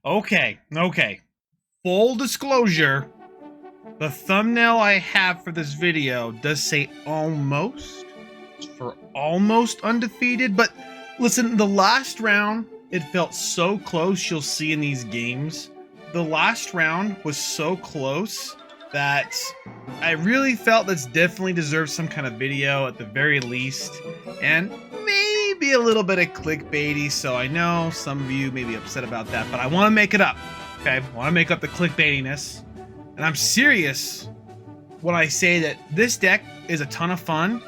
Okay. Full disclosure, the thumbnail I have for this video does say almost. It's for almost undefeated, but listen, the last round, it felt so close. You'll see in these games. The last round was so close that I really felt this definitely deserves some kind of video at the very least, and maybe a little bit of clickbaity. So I know some of you may be upset about that, but I want to make it up. Okay, I want to make up the clickbaitiness, and I'm serious when I say that this deck is a ton of fun.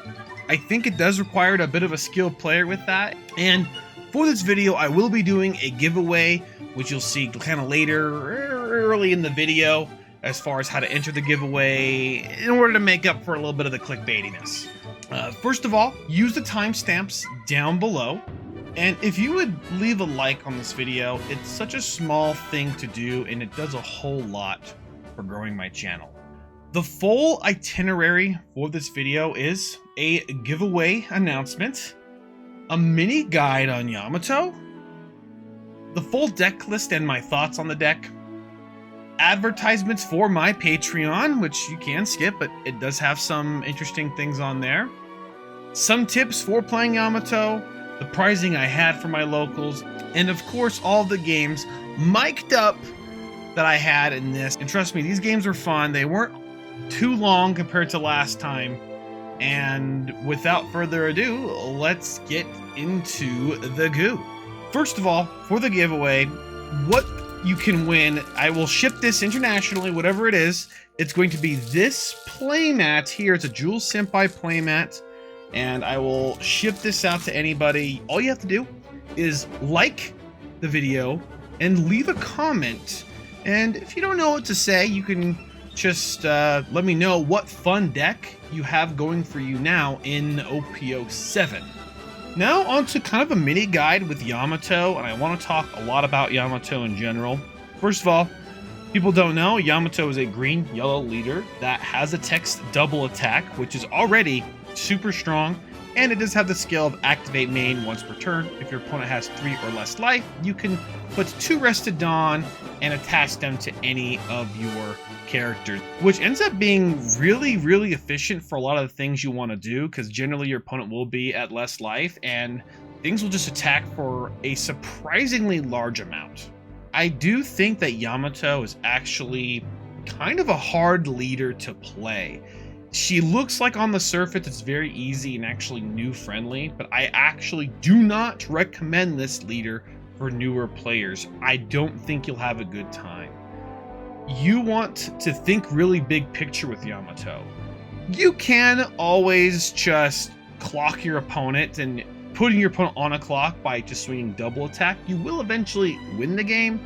I think it does require a bit of a skilled player with that, and for this video, I will be doing a giveaway, which you'll see kind of later, early in the video, as far as how to enter the giveaway in order to make up for a little bit of the clickbaitiness. First of all, use the timestamps down below, and if you would leave a like on this video, it's such a small thing to do, and it does a whole lot for growing my channel. The full itinerary for this video is a giveaway announcement, a mini guide on Yamato, the full deck list and my thoughts on the deck, advertisements for my Patreon, which you can skip, but it does have some interesting things on there, some tips for playing Yamato, the pricing I had for my locals, and of course all the games mic'd up that I had in this. And trust me, these games were fun. They weren't too long compared to last time. And without further ado, let's get into the goo. First of all, for the giveaway, what you can win, I will ship this internationally, whatever it is. It's going to be this playmat here. It's a Jewel Senpai playmat, and I will ship this out to anybody. All you have to do is like the video and leave a comment. And if you don't know what to say, you can just let me know what fun deck you have going for you now in OPO 7. Now on to kind of a mini guide with Yamato, and I want to talk a lot about Yamato in general. First of all, people don't know, Yamato is a green-yellow leader that has a text double attack, which is already super strong, and it does have the skill of activate main once per turn. If your opponent has 3 or less life, you can put 2 Rested Dawn and attach them to any of your characters, which ends up being really efficient for a lot of the things you want to do, because generally your opponent will be at less life and things will just attack for a surprisingly large amount. I do think that Yamato is actually kind of a hard leader to play. She looks like on the surface it's very easy and actually new friendly, but I actually do not recommend this leader for newer players. I don't think you'll have a good time. You want to think really big picture with Yamato. You can always just clock your opponent, and putting your opponent on a clock by just swinging double attack, you will eventually win the game,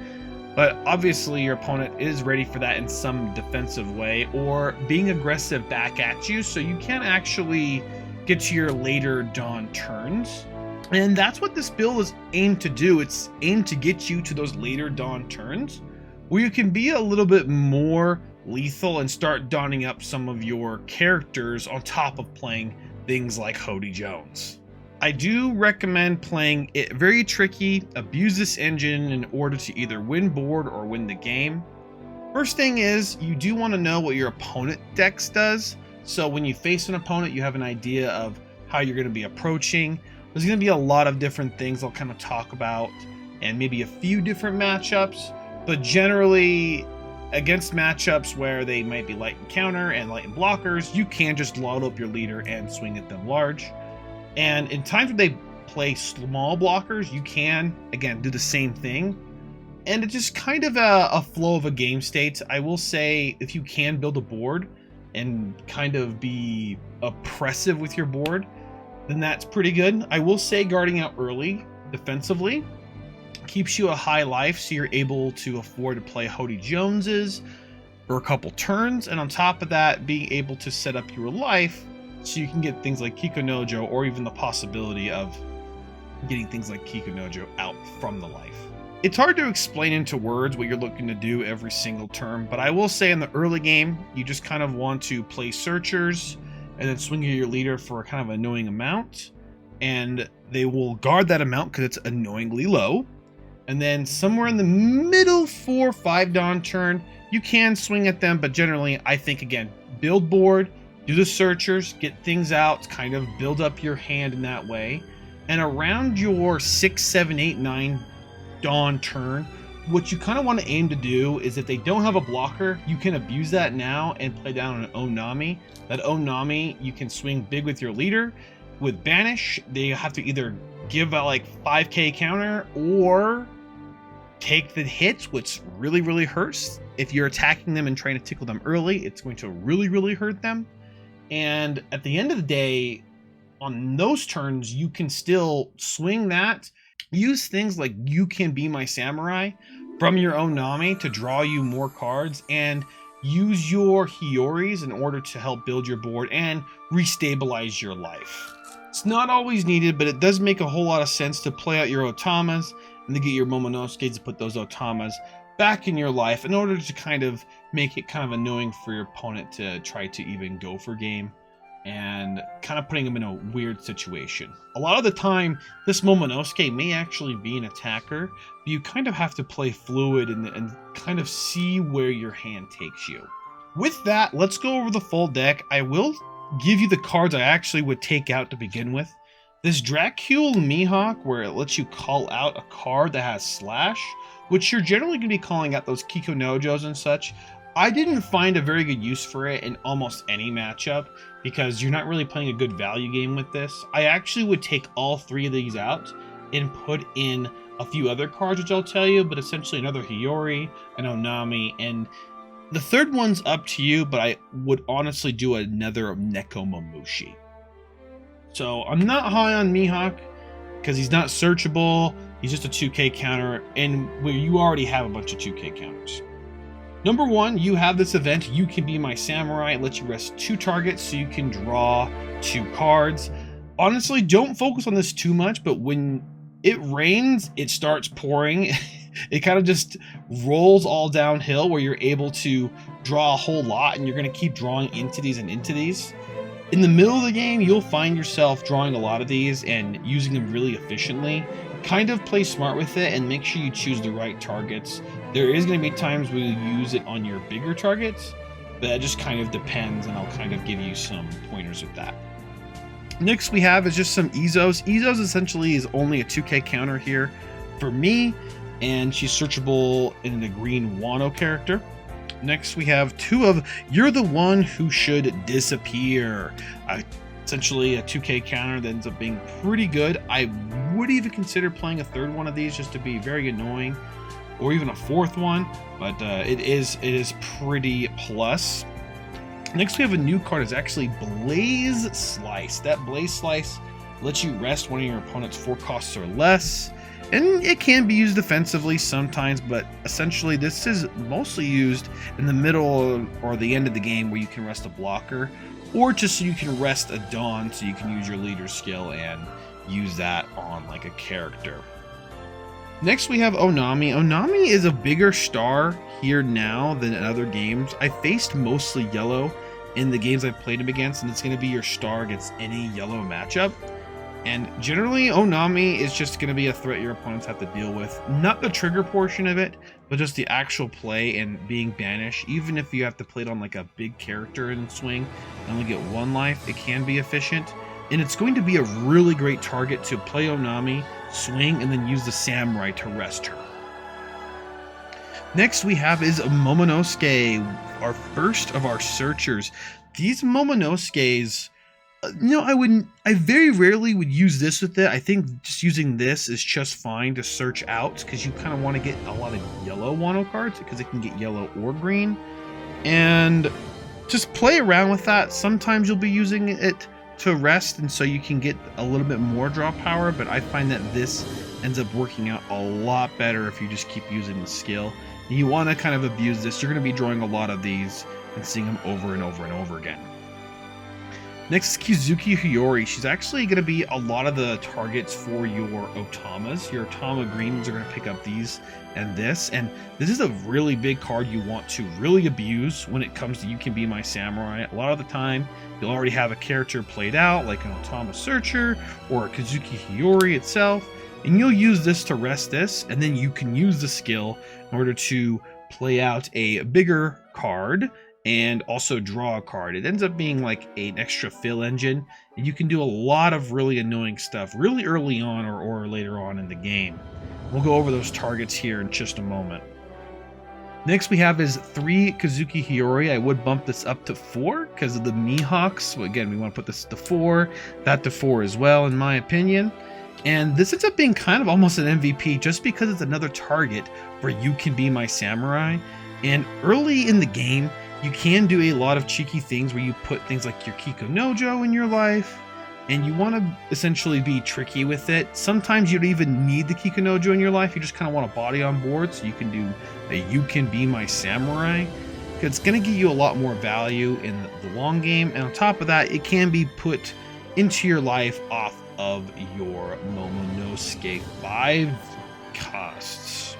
but obviously your opponent is ready for that in some defensive way or being aggressive back at you, so you can actually get to your later dawn turns. And that's what this build is aimed to do. It's aimed to get you to those later dawn turns where you can be a little bit more lethal and start donning up some of your characters on top of playing things like Hody Jones. I do recommend playing it very tricky, abuse this engine in order to either win board or win the game. First thing is, you do want to know what your opponent dex does. So when you face an opponent, you have an idea of how you're going to be approaching. There's going to be a lot of different things I'll kind of talk about, and maybe a few different matchups, but generally against matchups where they might be light and counter and light and blockers, you can just load up your leader and swing at them large. And in times when they play small blockers, you can, again, do the same thing. And it's just kind of a flow of a game state. I will say, if you can build a board and kind of be oppressive with your board, then that's pretty good. I will say guarding out early defensively keeps you a high life, so you're able to afford to play Hody Joneses for a couple turns, and on top of that, being able to set up your life so you can get things like Kikunojo, or even the possibility of getting things like Kikunojo out from the life. It's hard to explain into words what you're looking to do every single turn, but I will say in the early game, you just kind of want to play searchers and then swing your leader for a kind of annoying amount, and they will guard that amount because it's annoyingly low. And then somewhere in the middle 4-5 Dawn turn, you can swing at them, but generally, I think, again, build board, do the searchers, get things out, kind of build up your hand in that way. And around your 6, 7, 8, 9 Dawn turn, what you kind of want to aim to do is if they don't have a blocker, you can abuse that now and play down an Onami. That Onami, you can swing big with your leader. With Banish, they have to either give a like 5k counter or take the hit, which really hurts. If you're attacking them and trying to tickle them early, it's going to really hurt them. And at the end of the day, on those turns, you can still swing that. Use things like You Can Be My Samurai from your Onami to draw you more cards, and use your Hioris in order to help build your board and restabilize your life. It's not always needed, but it does make a whole lot of sense to play out your Otamas and to get your Momonosuke to put those Otamas back in your life in order to kind of make it kind of annoying for your opponent to try to even go for game, and kind of putting them in a weird situation. A lot of the time, this Momonosuke may actually be an attacker, but you kind of have to play fluid and kind of see where your hand takes you. With that, let's go over the full deck. I will give you the cards I actually would take out to begin with. This Dracule Mihawk, where it lets you call out a card that has Slash, which you're generally going to be calling out those Kiko Nojos and such. I didn't find a very good use for it in almost any matchup because you're not really playing a good value game with this. I actually would take all three of these out and put in a few other cards, which I'll tell you, but essentially another Hiyori, an Onami, and the third one's up to you, but I would honestly do another Nekomamushi. So I'm not high on Mihawk because he's not searchable. He's just a 2k counter, and where you already have a bunch of 2k counters. Number one, you have this event, You Can Be My Samurai. It lets you rest 2 targets so you can draw 2 cards. Honestly, don't focus on this too much, but when it rains, it starts pouring. It kind of just rolls all downhill where you're able to draw a whole lot, and you're going to keep drawing into these and into these. In the middle of the game, you'll find yourself drawing a lot of these and using them really efficiently. Kind of play smart with it and make sure you choose the right targets. There is going to be times where you use it on your bigger targets, but that just kind of depends, and I'll kind of give you some pointers with that. Next we have is just some Izos. Izos essentially is only a 2k counter here for me, and she's searchable in the green Wano character. Next we have 2 of You're the One Who Should Disappear. Essentially a 2k counter that ends up being pretty good. I would even consider playing a third one of these just to be very annoying, or even a fourth one, but it is pretty plus. Next we have a new card. It's actually Blaze Slice. That Blaze Slice lets you rest one of your opponent's 4 costs or less, and it can be used defensively sometimes, but essentially this is mostly used in the middle or the end of the game where you can rest a blocker, or just so you can rest a Dawn so you can use your leader skill and use that on like a character. Next we have Onami. Onami is a bigger star here now than in other games. I faced mostly yellow in the games I've played him against, and it's going to be your star against any yellow matchup. And generally, Onami is just going to be a threat your opponents have to deal with. Not the trigger portion of it, but just the actual play and being banished. Even if you have to play it on like a big character and swing and only get 1 life, it can be efficient. And it's going to be a really great target to play Onami, swing, and then use the Samurai to rest her. Next we have is Momonosuke, our first of our searchers. These Momonosukes, I very rarely would use this with it. I think just using this is just fine to search out, because you kind of want to get a lot of yellow Wano cards because it can get yellow or green, and just play around with that. Sometimes you'll be using it to rest, and so you can get a little bit more draw power, but I find that this ends up working out a lot better if you just keep using the skill. And you want to kind of abuse this. You're going to be drawing a lot of these and seeing them over and over and over again. Next is Kizuki Hiyori. She's actually going to be a lot of the targets for your Otamas. Your Otama greens are going to pick up these and this. And this is a really big card you want to really abuse when it comes to You Can Be My Samurai. A lot of the time, you'll already have a character played out, like an Otama Searcher or a Kizuki Hiyori itself. and you'll use this to rest this, and then you can use the skill in order to play out a bigger card and also draw a card. It ends up being like an extra fill engine, and you can do a lot of really annoying stuff really early on or later on in the game. We'll go over those targets here in just a moment. Next we have is 3 Kazuki Hiyori. I would bump this up to 4 because of the Mihawks. So again, we want to put this to 4, that to 4 as well, in my opinion. And this ends up being kind of almost an MVP just because it's another target where you can be my samurai. And early in the game, you can do a lot of cheeky things where you put things like your Kiko Nojo in your life, and you want to essentially be tricky with it. Sometimes you don't even need the Kiko Nojo in your life, you just kind of want a body on board, so you can do a You Can Be My Samurai. It's going to give you a lot more value in the long game, and on top of that, it can be put into your life off of your Momonosuke 5 costs.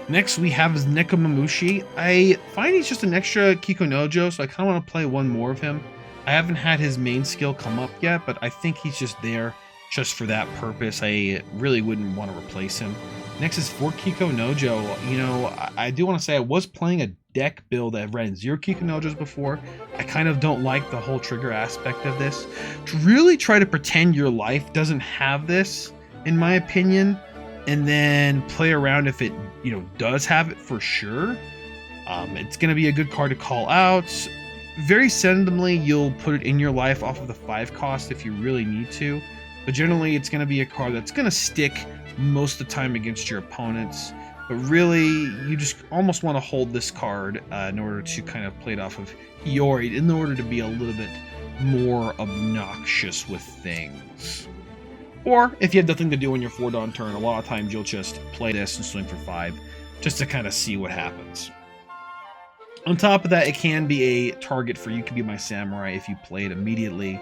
Next we have is Nekomamushi. I find he's just an extra Kiko Nojo, so I kind of want to play one more of him. I haven't had his main skill come up yet, but I think he's just there just for that purpose. I really wouldn't want to replace him. Next is 4 Kiko Nojo. You know, I do want to say I was playing a deck build that ran 0 Kiko Nojos before. I kind of don't like the whole trigger aspect of this. To really try to pretend your life doesn't have this, in my opinion, and then play around if it, you know, does have it for sure. It's going to be a good card to call out. Very seldomly you'll put it in your life off of the 5 cost if you really need to, but generally it's going to be a card that's going to stick most of the time against your opponents. But really, you just almost want to hold this card in order to kind of play it off of Hiyori in order to be a little bit more obnoxious with things. Or if you have nothing to do on your 4-dawn turn, a lot of times you'll just play this and swing for 5 just to kind of see what happens. On top of that, it can be a target for You Can Be My Samurai if you play it immediately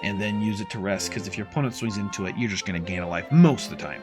and then use it to rest, because if your opponent swings into it, you're just going to gain a life most of the time.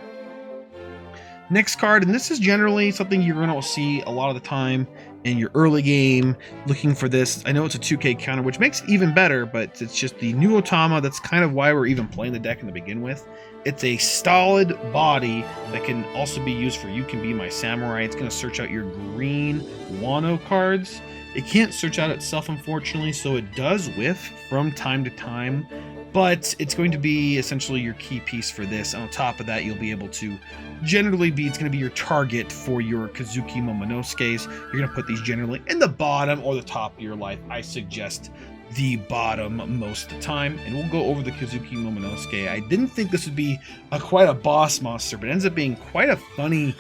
Next card, and this is generally something you're going to see a lot of the time in your early game, looking for this. I know it's a 2K counter, which makes it even better, but it's just the new Otama. That's kind of why we're even playing the deck in the begin with. It's a solid body that can also be used for You Can Be My Samurai. It's going to search out your green Wano cards. It can't search out itself, unfortunately, so it does whiff from time to time, but it's going to be essentially your key piece for this. On top of that, you'll be able to generally be, it's going to be your target for your Kazuki Momonosuke's. You're going to put these generally in the bottom or the top of your life. I suggest the bottom most of the time, and we'll go over the Kazuki Momonosuke. I didn't think this would be quite a boss monster, but it ends up being quite a funny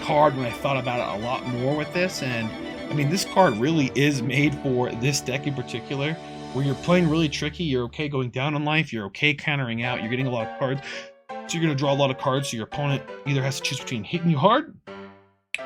card when I thought about it a lot more with this. And I mean, this card really is made for this deck in particular, where you're playing really tricky, you're okay going down in life, you're okay countering out, you're getting a lot of cards, so you're going to draw a lot of cards, so your opponent either has to choose between hitting you hard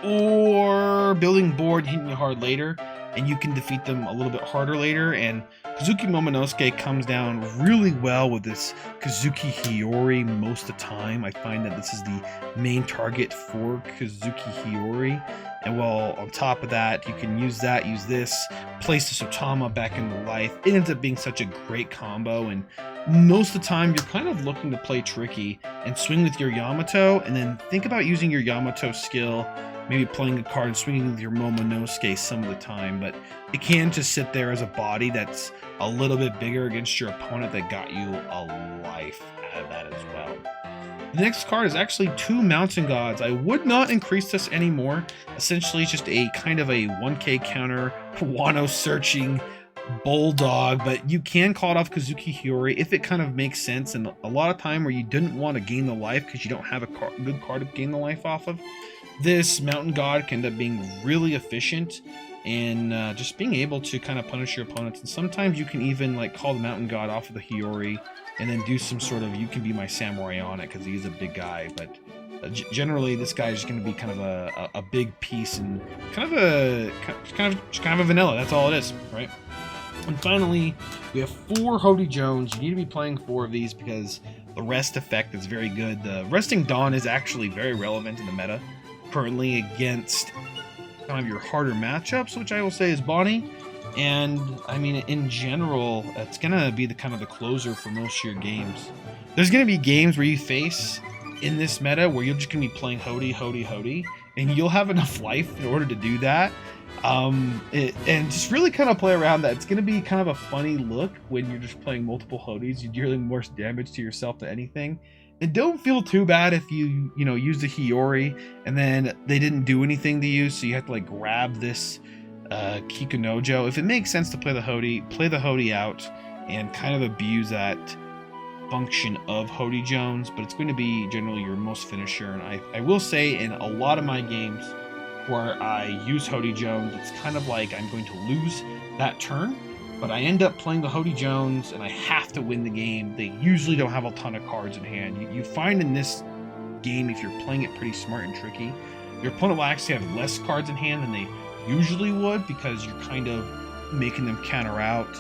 or building board, hitting you hard later, and you can defeat them a little bit harder later. And Kazuki Momonosuke comes down really well with this Kazuki Hiyori most of the time. I find that this is the main target for Kazuki Hiyori. And while on top of that, you can use that, use this, place this Otama back into life. It ends up being such a great combo, and most of the time you're kind of looking to play tricky and swing with your Yamato, and then think about using your Yamato skill, maybe playing a card, swinging with your Momonosuke some of the time, but it can just sit there as a body that's a little bit bigger against your opponent that got you a life out of that as well. The next card is actually 2 Mountain Gods. I would not increase this anymore. Essentially, it's just a kind of a 1K counter, Wano searching bulldog, but you can call it off Kazuki Hiyori if it kind of makes sense, and a lot of time where you didn't want to gain the life because you don't have a good card to gain the life off of, this Mountain God can end up being really efficient and just being able to kind of punish your opponents. And sometimes you can even like call the Mountain God off of the Hiyori and then do some sort of You Can Be My Samurai on it because he's a big guy. But generally, this guy is just going to be kind of a big piece and kind of a vanilla. That's all it is, right? And finally, we have 4 Hody Jones. You need to be playing 4 of these because the rest effect is very good. The Resting Dawn is actually very relevant in the meta currently against kind of your harder matchups, which I will say is Bonnie. And I mean, in general, it's gonna be the kind of the closer for most of your games. There's gonna be games where you face in this meta where you're just gonna be playing Hody, and you'll have enough life in order to do that. And just really kind of play around that. It's gonna be kind of a funny look when you're just playing multiple Hodys. You're dealing more damage to yourself than anything. And don't feel too bad if you use the Hiyori and then they didn't do anything to you, so you have to like grab this Kikunojo. If it makes sense to play the Hody out and kind of abuse that function of Hody Jones, but it's going to be generally your most finisher. And I will say in a lot of my games where I use Hody Jones, it's kind of like I'm going to lose that turn, but I end up playing the Hody Jones and I have to win the game. They usually don't have a ton of cards in hand. You find in this game, if you're playing it pretty smart and tricky, your opponent will actually have less cards in hand than they usually would, because you're kind of making them counter out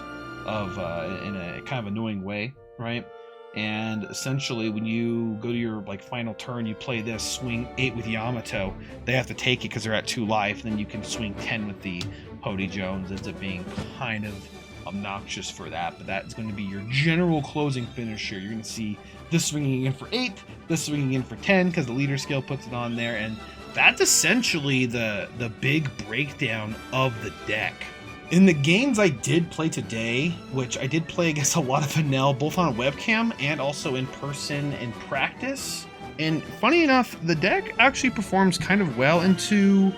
of in a kind of annoying way, right? And essentially when you go to your like final turn, you play this, swing 8 with Yamato, they have to take it because they're at 2 life, and then you can swing 10 with the Hody Jones. Ends up being kind of obnoxious for that, but that's going to be your general closing finisher. You're going to see this swinging in for 8, this swinging in for 10 because the leader skill puts it on there, and that's essentially the big breakdown of the deck. In the games I did play today, which I did play against a lot of Vanel, both on a webcam and also in person in practice, and funny enough, the deck actually performs kind of well into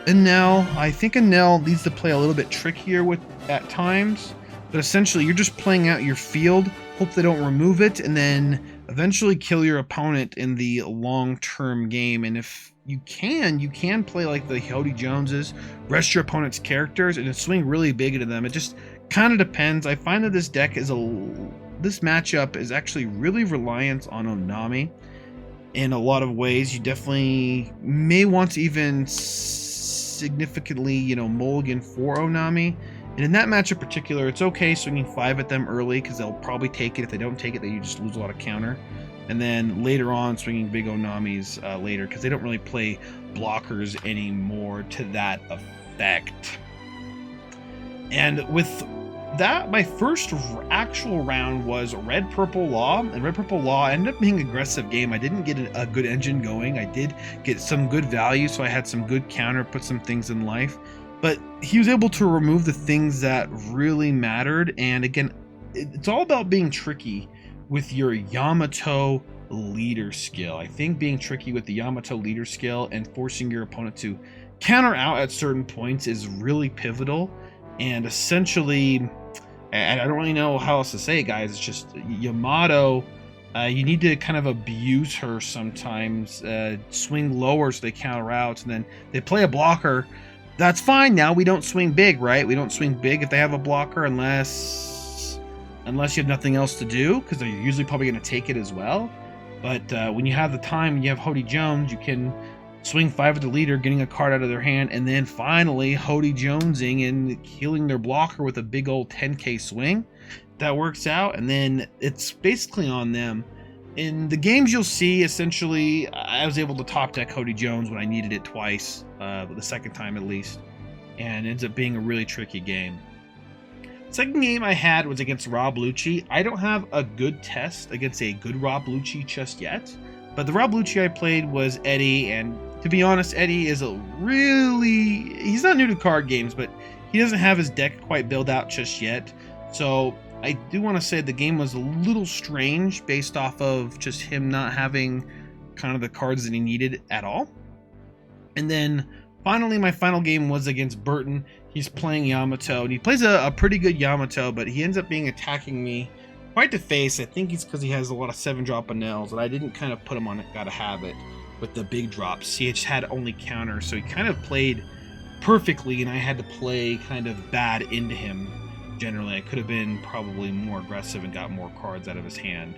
Enel. I think Enel needs to play a little bit trickier with at times, but essentially you're just playing out your field, hope they don't remove it, and then eventually kill your opponent in the long-term game. And if you can play like the Hody Joneses, rest your opponent's characters, and swing really big into them. It just kind of depends. I find that this deck is this matchup is actually really reliant on Onami in a lot of ways. You definitely may want to even significantly, mulligan for Onami. And in that match in particular, it's okay swinging 5 at them early because they'll probably take it. If they don't take it, then you just lose a lot of counter. And then later on, swinging big Onamis later, because they don't really play blockers anymore to that effect. And with that, my first actual round was Red Purple Law, and Red Purple Law ended up being an aggressive game. I didn't get a good engine going. I did get some good value, so I had some good counter, put some things in life. But he was able to remove the things that really mattered. And again, it's all about being tricky with your Yamato leader skill. I think being tricky with the Yamato leader skill and forcing your opponent to counter out at certain points is really pivotal. And essentially, and I don't really know how else to say it, guys, it's just Yamato, you need to kind of abuse her sometimes, swing lower so they counter out, and then they play a blocker. That's fine. Now we don't swing big, right? We don't swing big if they have a blocker unless you have nothing else to do, because they're usually probably going to take it as well. But when you have the time and you have Hody Jones, you can swing 5 at the leader, getting a card out of their hand, and then finally Hody Jonesing and killing their blocker with a big old 10k swing. That works out, and then it's basically on them. In the games you'll see, essentially, I was able to top deck Hody Jones when I needed it twice, the second time at least, and it ends up being a really tricky game. Second game I had was against Rob Lucci. I don't have a good test against a good Rob Lucci just yet, but the Rob Lucci I played was Eddie, and to be honest, Eddie is he's not new to card games, but he doesn't have his deck quite built out just yet. So I do want to say the game was a little strange based off of just him not having kind of the cards that he needed at all. And then finally, my final game was against Burton. He's playing Yamato, and he plays a pretty good Yamato, but he ends up being attacking me quite to face. I think it's because he has a lot of 7-drop Anels, and I didn't kind of put him on it, gotta have it, with the big drops. He just had only counter, so he kind of played perfectly, and I had to play kind of bad into him. Generally, I could have been probably more aggressive and got more cards out of his hand,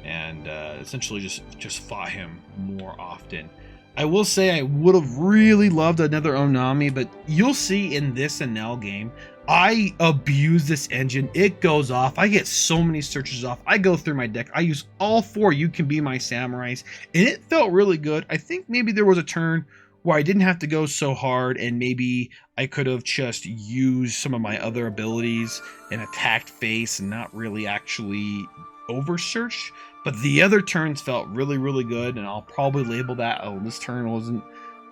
and essentially just fought him more often. I will say I would have really loved another Onami, but you'll see in this Enel game, I abuse this engine. It goes off. I get so many searches off. I go through my deck. I use all 4 You Can Be My Samurais, and it felt really good. I think maybe there was a turn where I didn't have to go so hard, and maybe I could have just used some of my other abilities and attacked face and not really actually oversearch. But the other turns felt really, really good, and I'll probably label that, oh, this turn wasn't,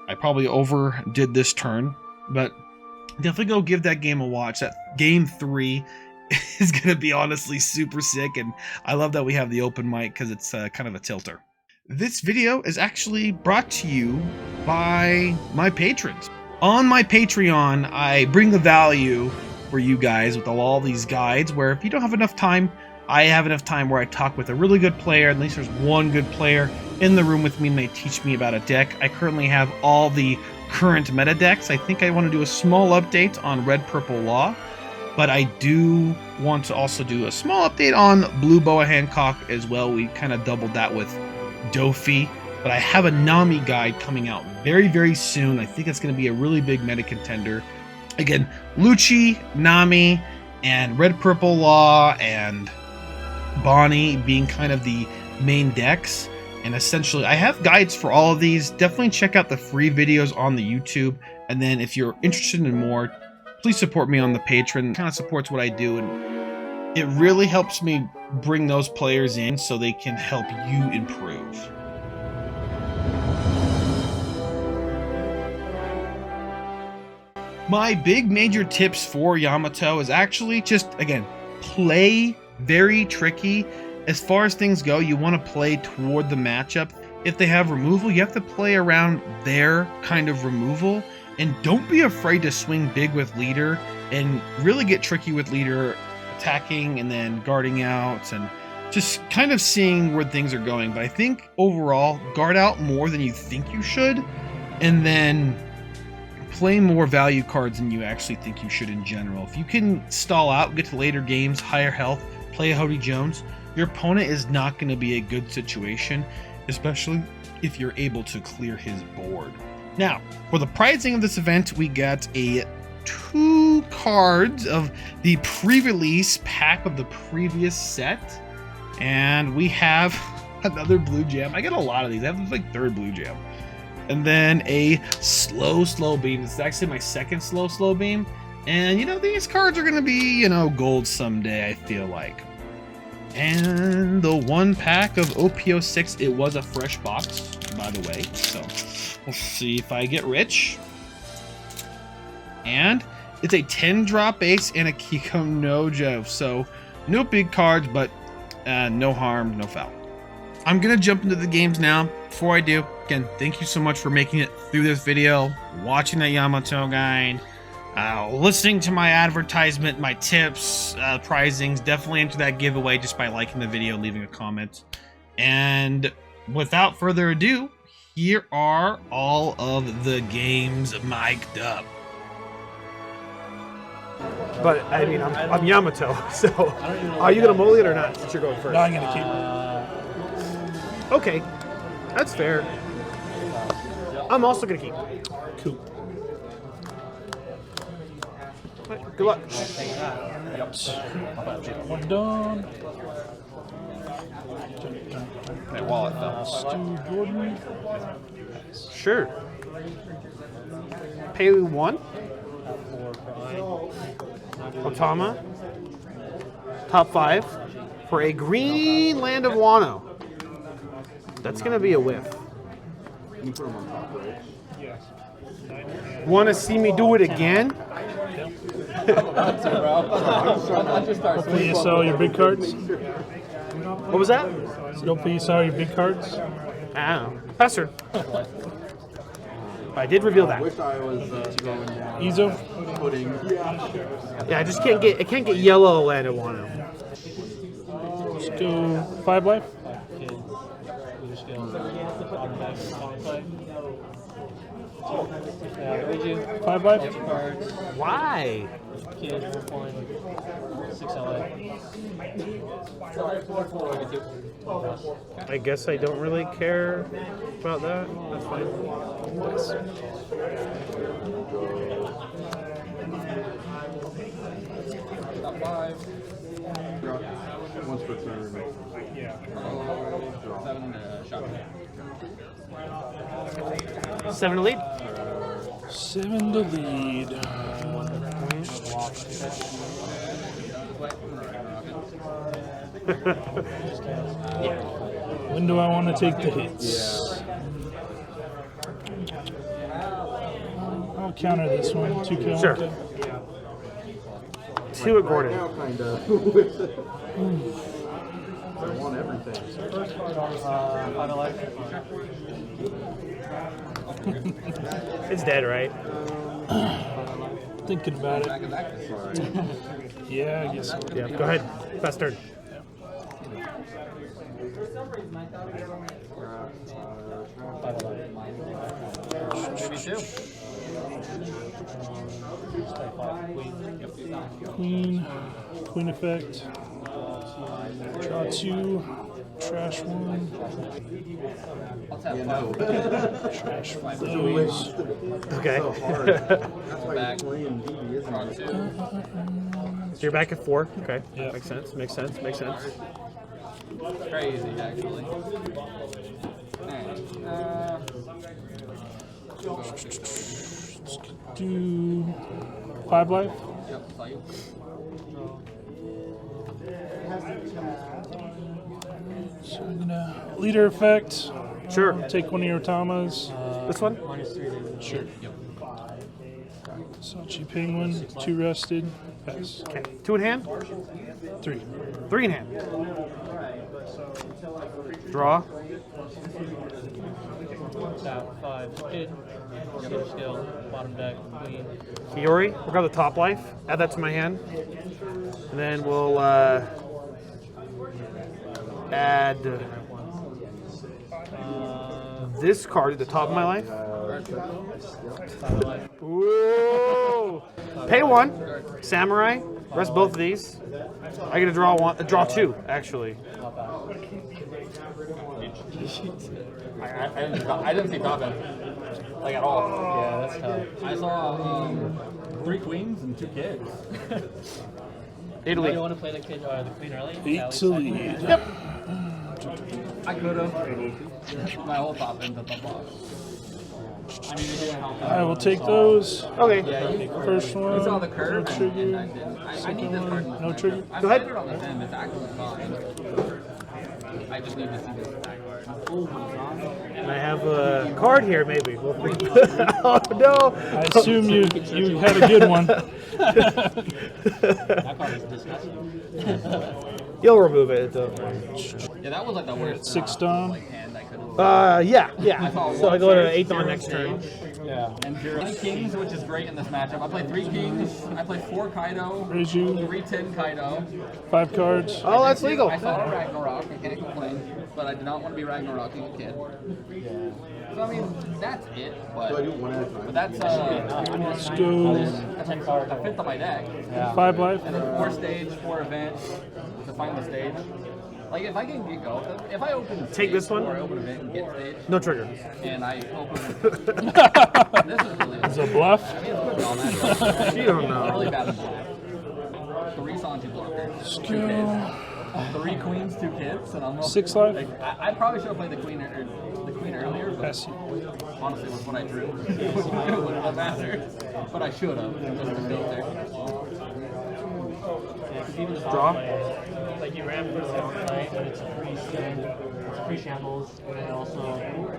I probably overdid this turn, but definitely go give that game a watch. That game 3 is going to be honestly super sick, and I love that we have the open mic because it's kind of a tilter. This video is actually brought to you by my patrons. On my Patreon, I bring the value for you guys with all these guides, where if you don't have enough time, I have enough time where I talk with a really good player. At least there's one good player in the room with me, and they teach me about a deck. I currently have all the current meta decks. I think I want to do a small update on Red Purple Law, but I do want to also do a small update on Blue Boa Hancock as well. We kind of doubled that with Dofi, but I have a Nami guide coming out very, very soon. I think it's going to be a really big meta contender. Again, Lucci, Nami, and Red Purple Law, and Bonnie being kind of the main decks. And essentially, I have guides for all of these. Definitely check out the free videos on the YouTube. And then if you're interested in more, please support me on the Patreon. It kind of supports what I do, and it really helps me bring those players in so they can help you improve. My big major tips for Yamato is actually just, again, play very tricky. As far as things go, you want to play toward the matchup. If they have removal, you have to play around their kind of removal. And don't be afraid to swing big with leader and really get tricky with leader, attacking and then guarding out and just kind of seeing where things are going. But I think overall, guard out more than you think you should, and then play more value cards than you actually think you should in general. If you can stall out, get to later games, higher health, play a Hody Jones, your opponent is not going to be a good situation, especially if you're able to clear his board. Now, for the prizing of this event, we got 2 cards of the pre-release pack of the previous set, and we have another blue gem. I get a lot of these. I have like 3rd blue gem. And then a slow beam. This is actually my 2nd slow beam. And you know, these cards are gonna be, you know, gold someday, I feel like. And the 1 pack of OP06, it was a fresh box, by the way. So we'll see if I get rich. And it's a 10-drop base and a Kiko Nojo. So no big cards, but no harm, no foul. I'm going to jump into the games now. Before I do, again, thank you so much for making it through this video, watching that Yamato guide, listening to my advertisement, my tips, prizings. Definitely enter that giveaway just by liking the video, leaving a comment. And without further ado, here are all of the games mic'd up. But I mean, I'm Yamato, so are you gonna molly it or not? Since you're going first. No, I'm gonna keep it. Okay, that's fair. I'm also gonna keep. Cool. Good luck. Yep. One done. My wallet fell. Stu Jordan. Sure. Pay 1. Otama. Top 5 for a green Land of Wano. That's gonna be a whiff. Want to see me do it again? Hopefully you saw your big cards. What was that? So hopefully you saw your big cards. Ah, Pastor. I did reveal that. Izo. Yeah, I just can't get yellow Land of Wano. Let's do 5 life. 5 life. Why? I guess I don't really care about that. That's fine. Top 5. Once per turn. Yeah. 7 shot. 7 to lead. 7 to lead. When do I want to take the hits? I'll counter this one. 2 kill. Sure. 2 at Gordon. It's dead, right? Thinking about it. Yeah, I guess so. Yeah, go ahead. Fast turn. Queen effect. Draw 2. Trash 1. Trash those. Okay. So you're back at 4. Okay. Yeah. Makes sense. Makes sense. Makes sense. Crazy, actually. Do 5 life. Yep, saw you. So I'm gonna leader effect. Sure. Take one of your Tamas. This one? Sure. Sachi Penguin. 2 rested. Pass. Okay. 2 in hand? 3. 3 in hand. Draw. Tap 5 kid. Super skill. Bottom deck. Queen. Kiori. We'll grab the top life. Add that to my hand. And then we'll add this card at the top of my life. Ooh. Pay 1. Samurai. Rest both of these. I get to draw 1. Draw 2, actually. I didn't see top end, like at all. Yeah, that's tough. I saw 3 queens and 2 kids. 8 to Do you lead. want to play the kid or the queen early? 8 to lead. Yep. I could have. My whole top end's at the bottom. I mean, it didn't help. I will take those. Okay. First one. You saw the curve, No trigger. and I didn't. I need this card. in this No matchup. trigger. I Go ahead. played it on this end. It's actually fine. I just need to see this back card. And I have a card here, maybe. We'll think. Oh, no. I assume you had a good one. That card is disgusting. You'll remove it. Yeah, that was like the worst. 6 Dom. Like hand I could have. Yeah. So I go to 8th on next turn. Yeah. And 3 kings, which is great in this matchup. I play 3 kings. I play 4 Kaido. Raise you. 3/10 Kaido. 5 cards. Oh, that's legal. I saw Ragnarok. I can't complain. But I did not want to be Ragnaroking a kid. So I mean, that's it. But that's Let's go. that's 10 cards. A 5th of my deck. 5 life. And then 4 stage, 4 event to find the stage. Like if I can get go, if I open Take stage this one. or I open event and get stage, No trigger. and I open this is really It's a bluff. I mean, it's good on that. You don't know. Really bad in black. 3 Sanji blockers. 2 Go. kids. 3 queens, 2 kids, and almost 6 life. Like, I probably should have played the queen earlier, but Pass you. honestly, it was what I drew. It wouldn't have mattered, but I should have. It was the filter. Draw. Like you ran for the second night, but it's a free spin, it's a free shambles, and then also you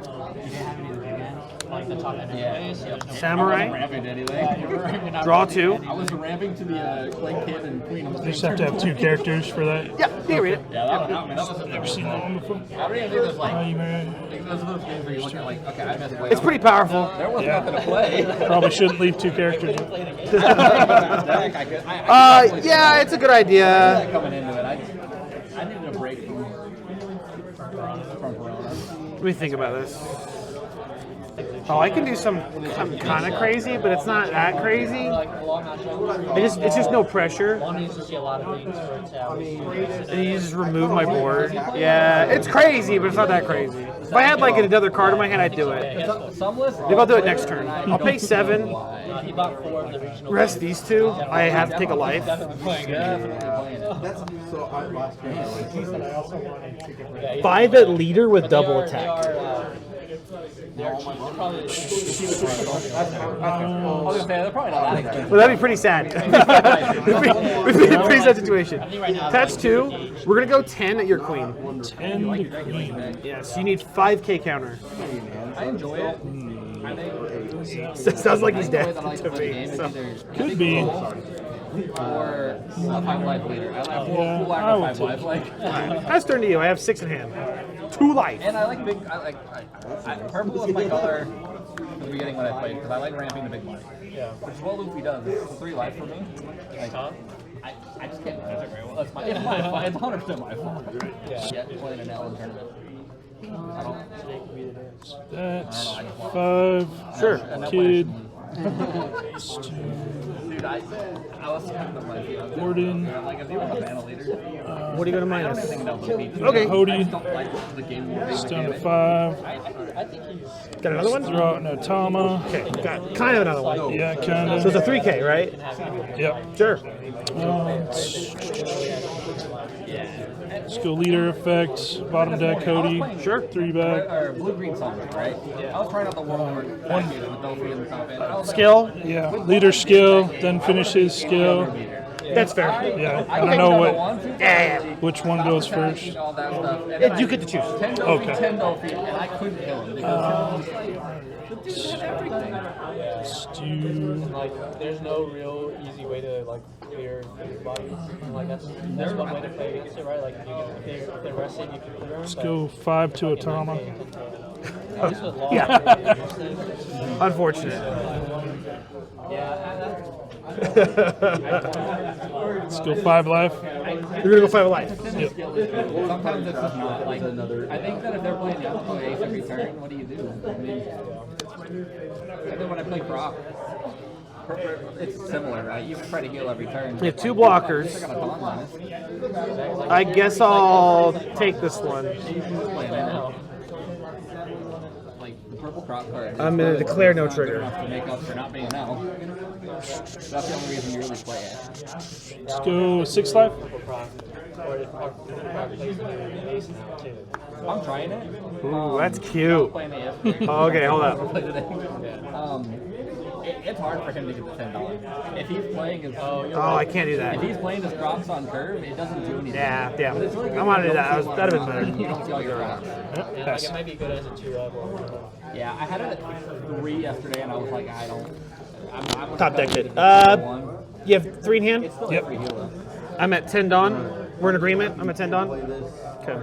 didn't have any of the big end, like the top end anyways. So there's no Samurai. Ramping anyway. Draw 2. I was ramping to the clay kid and queen on the You just have to have 2 characters for that. Yeah, you can read it. Yeah, that was Never seen that one before. I don't even think there's Oh, like, you may those are those games where you look at like, okay, I missed way It's up. pretty powerful. There was Yeah. nothing to play. probably shouldn't leave 2 characters. Yeah, it's a good idea. Coming into it, I needed a break from Corona. Let me think about this. Oh, I can do something kind of crazy, but it's not that crazy. like a long matchup. It's just no pressure. One needs to see a lot of things for it to have. And you just remove my board. Yeah, it's crazy, but it's not that crazy. If I had like another card in my hand, I'd do it. Some lists. Maybe I'll do it next turn. I'll pay 7. He bought 4 of the regional. Rest these 2. I have to take a life. Definitely playing it. Five at leader with double They attack. are, They're probably. I was gonna say they're probably not that expensive. Well, that'd be pretty sad. It'd be a pretty sad situation. Patch 2, we're gonna go 10 at your queen. 10 to queen. Yes, you need 5K counter. I enjoy it. I think Sounds like he's the way dead that I like to to play the me. game is So. either Could be. or a 5 life leader. I like full Yeah, full I aggro would 5 life. Like, Pass turn to you. I have 6 in hand. 2 life. and I like big. Purple was my color at the beginning when I played because I like ramping the big money. Yeah. Which is what Luffy does. It's 3 life for me. Like, I just can't manage it very well. It's my fault. It's 100% my fault. Yeah. Playing an L in tournament. I don't. That's I just want- 5. Sure. And that Kid. way Dude, I was kind of like, Gordon. like if you want a mana leader, What do you go to I don't minus? even think that would be too Okay. bad. I Hody. just don't like the game It's down to mechanic. 5. I think he's. Got another one? Throw out an Atama. Okay, got kind of another one. Yeah, kind So it's a of. 3K, right? Yep. Sure. Let's go leader effects. Bottom deck, Cody. Sure. 3 back. Or blue-green summon, right? I was trying out the Warlord package with Delphi and stuff. And I was like, Skill? Yeah, leader skill, then finish his skill. That's fair. Yeah, I can don't know do what, one, two, Yeah. which one goes first. all that stuff. And then You get to choose. 10 Delphi, Okay. 10 Delphi, and I couldn't kill him because the dude had everything. Let's do. Like, there's no real easy way to like clear his body. Like that's one way to play against it, right? Like if they're rested, you can clear them. Let's go 5 to Atama. At least with law, Yeah. Unfortunate. Let's go 5 life. You're gonna go 5 life. Sometimes it's just not like another. I think that if they're playing Yamato Ace every turn, what do you do? I mean, and then when I play Croc, it's similar, right? You try to heal every turn. You have 2 blockers. I got a Dawn minus. I guess I'll take this one. Like the purple Croc card. I'm gonna declare no Not good trigger. enough to make up for not being an L. That's the only reason you really play it. Let's go 6 life. or if Proc plays the ace now too. I'm trying it. Ooh, that's I'm cute. playing the F. Oh, okay, hold up. Play today. It's hard for him to get the $10. If he's playing his Oh, I can't do that. if he's playing his Crocs on curve, it doesn't do anything. Yeah, damn. But it's really good I wanted to do when that. you That'd have been You better. don't see all your Crocs. Yeah, like Pass. it might be good as a 2-up or Yeah, I had it at 3 yesterday, and I was like, I don't. I'm Top decked it. One. You have 3 in hand? Still Yep. every healer. I'm at 10 Dawn. We're in agreement. I'm at 10 Dawn. Okay.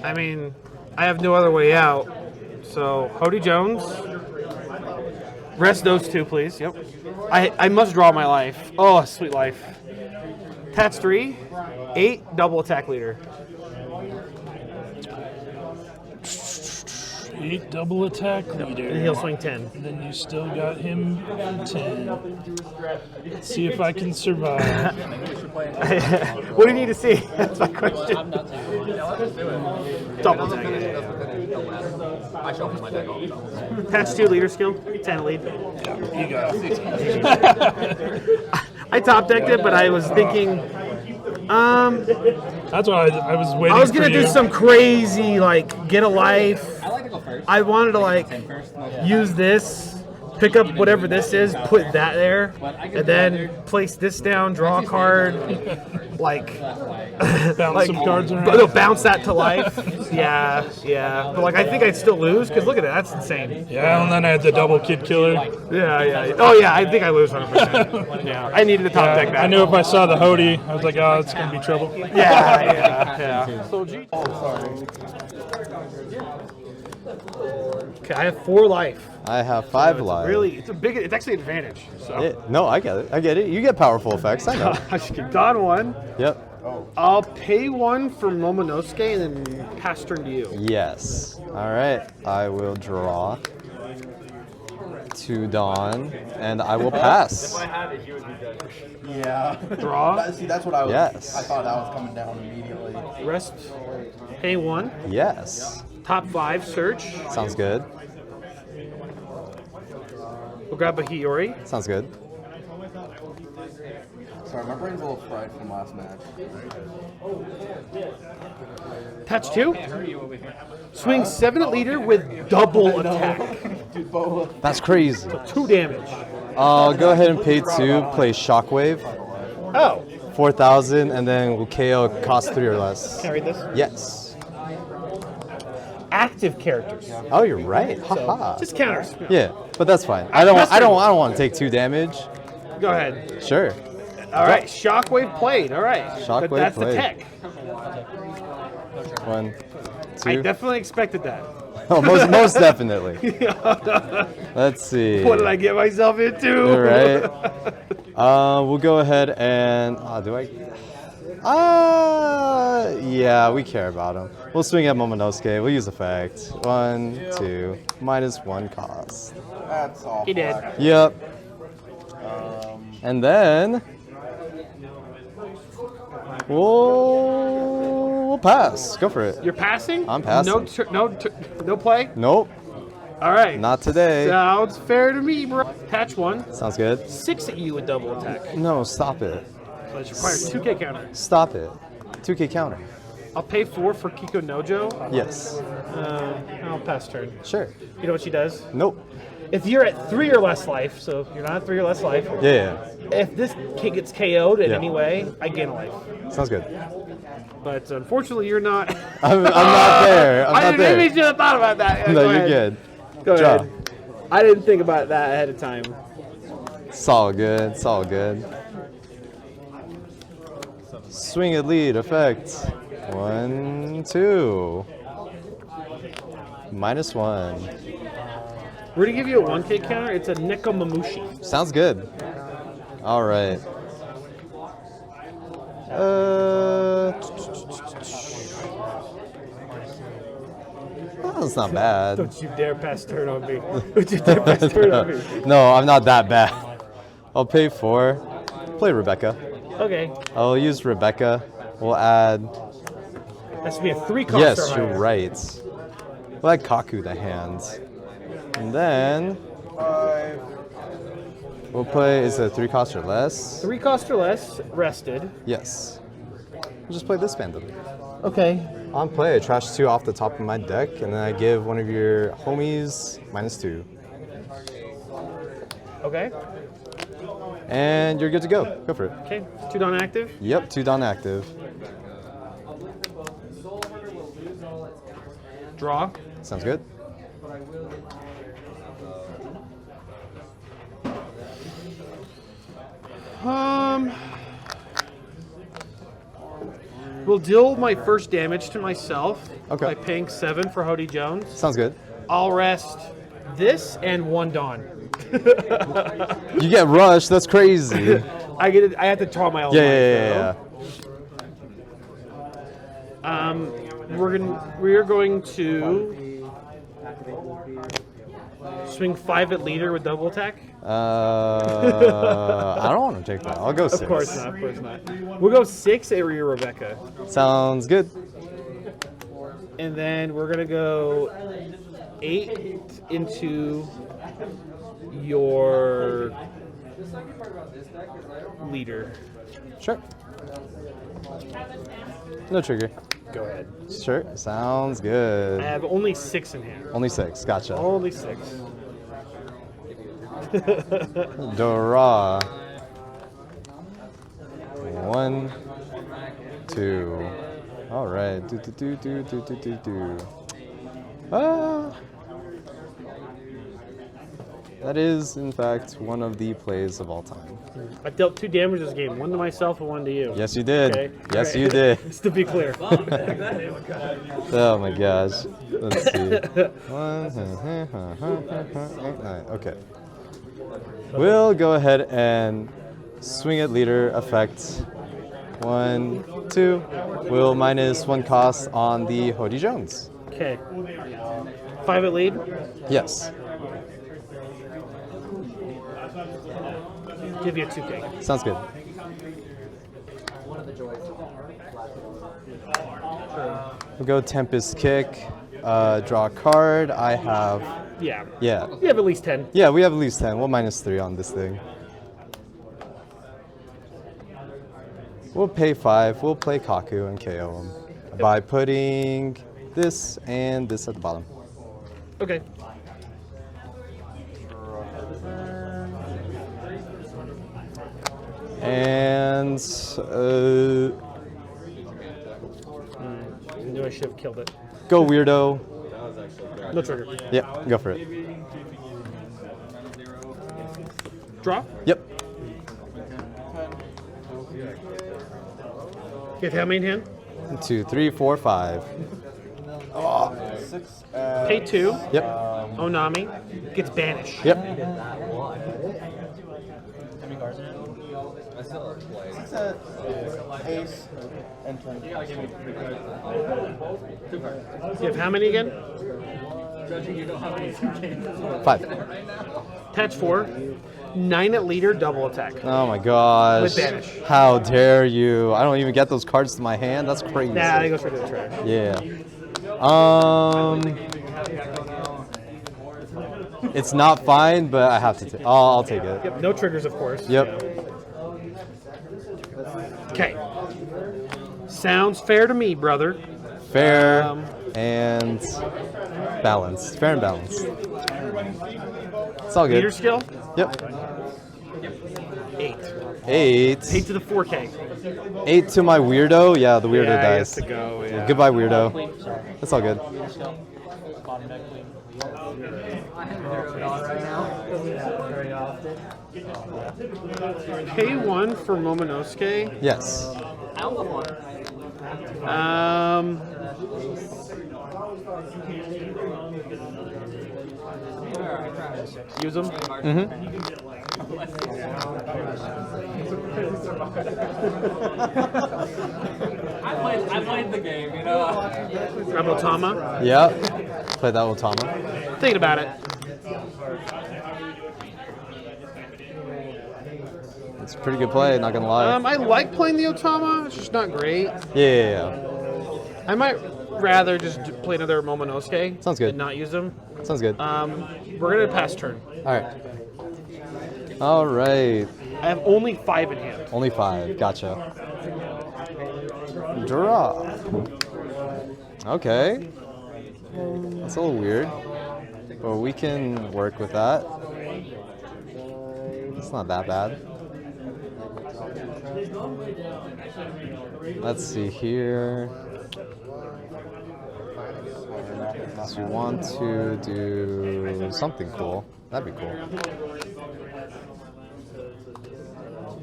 I mean, I have no other way out. So, Hody Jones. Rest those 2, please. Yep. I must draw my life. Oh, sweet life. Patch 3, 8, double attack leader. 8 double attack leader. And he'll swing 10. And then you still got him for 10. Let's see if I can survive. What do you need to see? That's my question. I'm not saying Double attack. I shuffle my deck all the time. Patch 2 leader skill, 10 lead. You got it. I top decked it, but I was thinking, That's what I was waiting I was gonna for you. do some crazy like get a life. I like to go first. I wanted to like use this, pick up whatever this is, put that there, and then place this down, draw a card, like Bounce some cards around. no, bounce that to life. Yeah. But like I think I'd still lose because look at it, that's insane. Yeah, and then I had the double kid killer. Yeah. Oh yeah, I think I lose 100%. Yeah, I needed to top deck that. I knew if I saw the Hody, I was like, oh, it's going to be trouble. Yeah. So G. Okay, I have 4 life. I have 5 lives. Really, it's actually an advantage. So. No, I get it. You get powerful effects. I know. I should get Don 1. Yep. I'll pay 1 for Momonosuke and then pass turn to you. Yes. All right. I will draw 2 Dawn, and I will pass. Yeah. Draw. See, that's what I was. Yes. I thought that was coming down immediately. Rest. Pay 1. Yes. Top 5 search. Sounds good. We'll grab a Hiyori. Sounds good. Sorry, my brain's a little fried from last match. Attach 2. Swing 7 at leader with double attack. Dude, both. That's crazy. 2 damage. I'll go ahead and pay 2, play Shockwave, Oh, 4,000, and then we'll KO cost 3 or less. can I read this? Yes. Active characters. Oh, you're right. Haha. Just counters. Yeah, but that's fine. I don't want to take 2 damage. Go ahead. Sure. All right, Shockwave played. All right. Shockwave but that's played. the tech. 1, I 2. definitely expected that. Oh, most definitely. Let's see. What did I get myself into? All right. We'll go ahead and yeah, we care about him. We'll swing at Momonosuke. We'll use effect. 1, 2, -1 cost. That's all. He did. Yep. And then we'll pass. Go for it. You're passing? I'm passing. No play? Nope, All right. not today. Sounds fair to me, bro. Attach 1. Sounds good. 6 at you with double attack. No, stop it. So it requires 2K counter. Stop it. 2K counter. I'll pay 4 for Kiko Nojo. Yes. I'll pass turn. Sure. You know what she does? Nope. If you're at 3 or less life, so if you're not at 3 or less life, Yeah. if this kid gets KO'd in Yeah. any way, I gain a life. Sounds good. But unfortunately, you're not. I'm not there. I'm not there. Maybe you should have thought about that. No, Go you're ahead. good. Go Draw. ahead. I didn't think about that ahead of time. It's all good. It's all good. Swing at lead effect. 1, 2. -1. We're gonna give you a 1K counter. It's a Nekomamushi. Sounds good. All right. That's not bad. Don't you dare pass turn on me. Don't you dare pass turn on me. No, I'm not that bad. I'll pay 4. Play Rebecca. Okay. I'll use Rebecca. We'll add. That's gonna be a 3 cost. Yes, or you're higher. right. We'll add Kaku to hand. And then 5. we'll play. Is it 3 cost or less? 3 cost or less. Rested. Yes. We'll just play this Phantom. Okay. On play, I trash 2 off the top of my deck, and then I give one of your homies -2. Okay. And you're good to go. Go for it. Okay. 2 Dawn active. Yep, 2 Dawn active. Draw. Sounds good. We'll deal my first damage to myself Okay. by paying 7 for Hody Jones. Sounds good. I'll rest this and 1 Dawn. You get rushed. That's crazy. I get it. I have to draw my own Yeah, life, yeah, yeah, though. We're going to swing 5 at leader with double attack. I don't want to take that. I'll go 6. Of course not. Of course not. We'll go 6 at your Rebecca, Sounds good. and then we're gonna go 8 into your leader. Sure. No trigger. Go ahead. Sure. Sounds good. I have only 6 in hand. Only 6. Gotcha. Only 6. Dora. 1, 2. All right. That is, in fact, one of the plays of all time. I dealt 2 damage this game. 1 to myself and 1 to you. Yes, you did. Okay. Yes, All you did. Just to be clear. Oh my gosh. Let's see. 9. Okay. We'll go ahead and swing at leader effect. 1, 2. We'll -1 cost on the Hody Jones. Okay. 5 at lead. Yes. Give you a 2K. Sounds good. We'll go Tempest Kick. Draw a card. I have. Yeah. Yeah. You have at least 10. Yeah, we have at least 10. We'll -3 on this thing. We'll pay 5. We'll play Kaku and KO him by putting this and this at the bottom. Okay. And I knew I should have killed it. go weirdo. No trigger. Yep, go for it. Draw. Yep. You have how many in hand? 1, 2, 3, 4, 5. 6. Pay 2. Yep. Onami gets banished. Yep. Ace. And turn. You have how many again? 5. Attach 4. 9 at leader, double attack. Oh my gosh. With banish. How dare you? I don't even get those cards to my hand. That's crazy. Nah, they go straight to the trash. Yeah. It's not fine, but I have to. I'll take it. Yep, no triggers, of course. Yep. Okay. Sounds fair to me, brother. Fair and balanced. Fair and balanced. It's all good. Leader skill? Yep. 8. 8. 8 to the 4K. 8 to my weirdo. Yeah, the weirdo Yeah, he has dies. to go, yeah. Goodbye, weirdo. That's all good. K1 for Momonosuke. Yes. Use them. I played the game, you know. Grab Otama. Yep. Play that Otama. Thinking about it. It's a pretty good play, not gonna lie. I like playing the Otama. It's just not great. Yeah. I might rather just play another Momonosuke. Sounds good. And not use them. Sounds good. We're gonna pass turn. All right. I have only 5 in hand. Only 5. Gotcha. Draw. Okay. That's a little weird, but we can work with that. It's not that bad. Let's see here. So you want to do something cool. That'd be cool.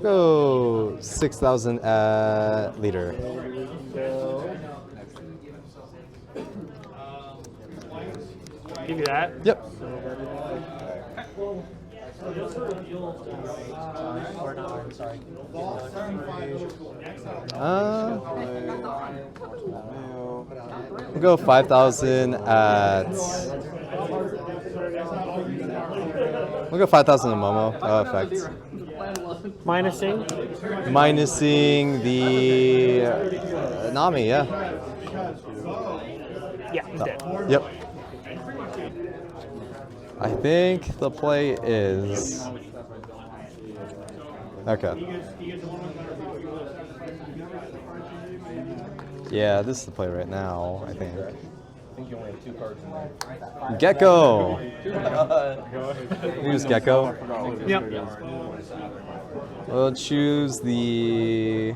Go 6,000 at leader. Give you that. Yep. Or not, sorry. We'll go 5,000 at. We'll go 5,000 at Momo. Effect. Minusing. Minusing the Nami, yeah. Yeah, he's dead. Yep. I think the play is. Okay. Yeah, this is the play right now, I think. You only have 2 cards in there. Gecko! Use Gecko. Yep. We'll choose the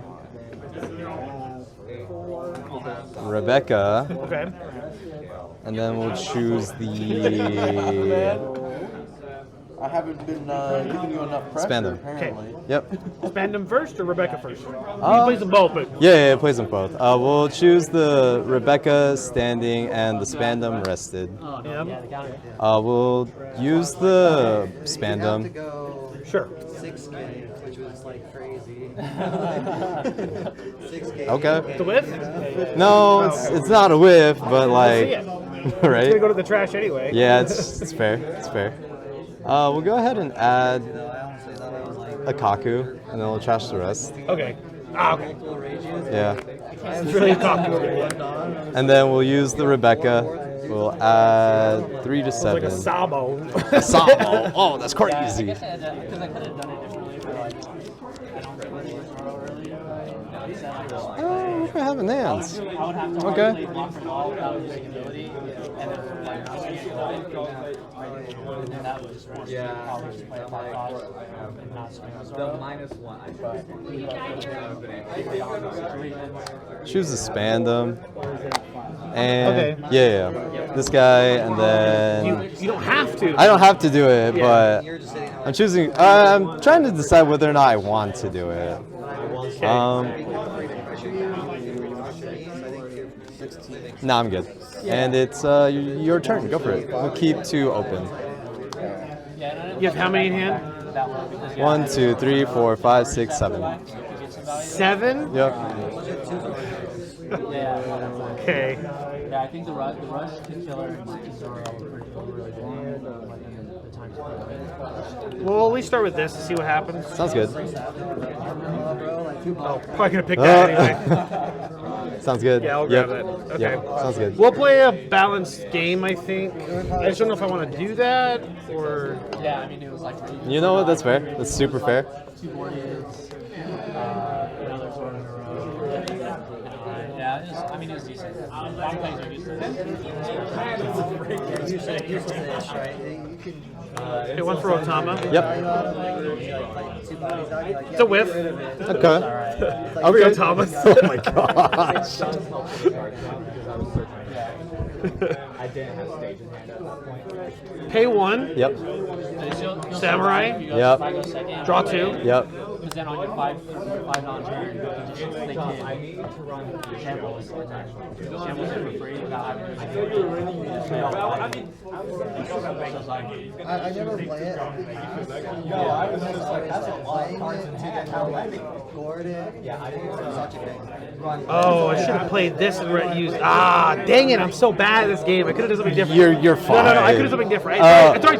Rebecca, Okay. and then we'll choose the I haven't been giving you enough pressure, Spandam. apparently. Yep. Spandam first or Rebecca first? You can play them both, but Yeah, it plays them both. We'll choose the Rebecca standing and the Spandam rested. yeah. We'll use the Spandam. Sure. 6K, which was like crazy. 6K. Okay. The whiff? No, it's not a whiff, but like, See it. It's right? gonna go to the trash anyway. Yeah, it's fair. It's fair. We'll go ahead and add a Kaku, and then we'll trash the rest. Okay. Ah, okay. Yeah. It's really a cocky. And then we'll use the Rebecca. We'll add 3 to 7. Like a Sabo. Sabo. Oh, that's crazy. Because I could have done it differently for like, what do I have in hands? I would have to Okay. play block from all without using ability, and then like using it and then that would just force me to probably just play a 5 cost and not swing on The -1. Choose to span them. And Okay. yeah. This guy, and then You don't have to. I don't have to do it, Yeah. but I'm choosing. I'm trying to decide whether or not I want to do it. No, I'm good. And it's your turn. Go for it. We'll keep 2 open. You have how many in hand? 1, 2, 3, 4, 5, 6, 7. 7? Yep. Yeah. Okay. Yeah, I think the rush to killer and Zoro are really long, like in the time to play. Well, at least start with this to see what happens. Sounds good. Oh, probably gonna pick that anyway. Sounds good. Yeah, I'll Yep. grab it. Okay. Yep. Sounds good. We'll play a balanced game, I think. I just don't know if I want to do that or. Yeah, I mean it was like You know what? That's fair. That's super fair. 2 board hits, another sword in a row. Yeah, it was, I mean it was decent. Long plays are decent. It went for Otama. Yep. It's a whiff. Okay. Are we Otama? Oh my gosh. I didn't have stage in hand at that point. Pay 1. Yep. Samurai. Yep. I go second. Draw 2. Yep. Because then on your 5 on turn, you can just they can shambles and then shambles it for free without having to just play all 5. I never play it. No, I was just like, that's a lot of cards in hand. Gordon. Yeah, I think it's such a thing. Oh, I should have played this and used. Ah, dang it! I'm so bad at this game. I could have done something different. You're fine. No, I could have done something different. I tried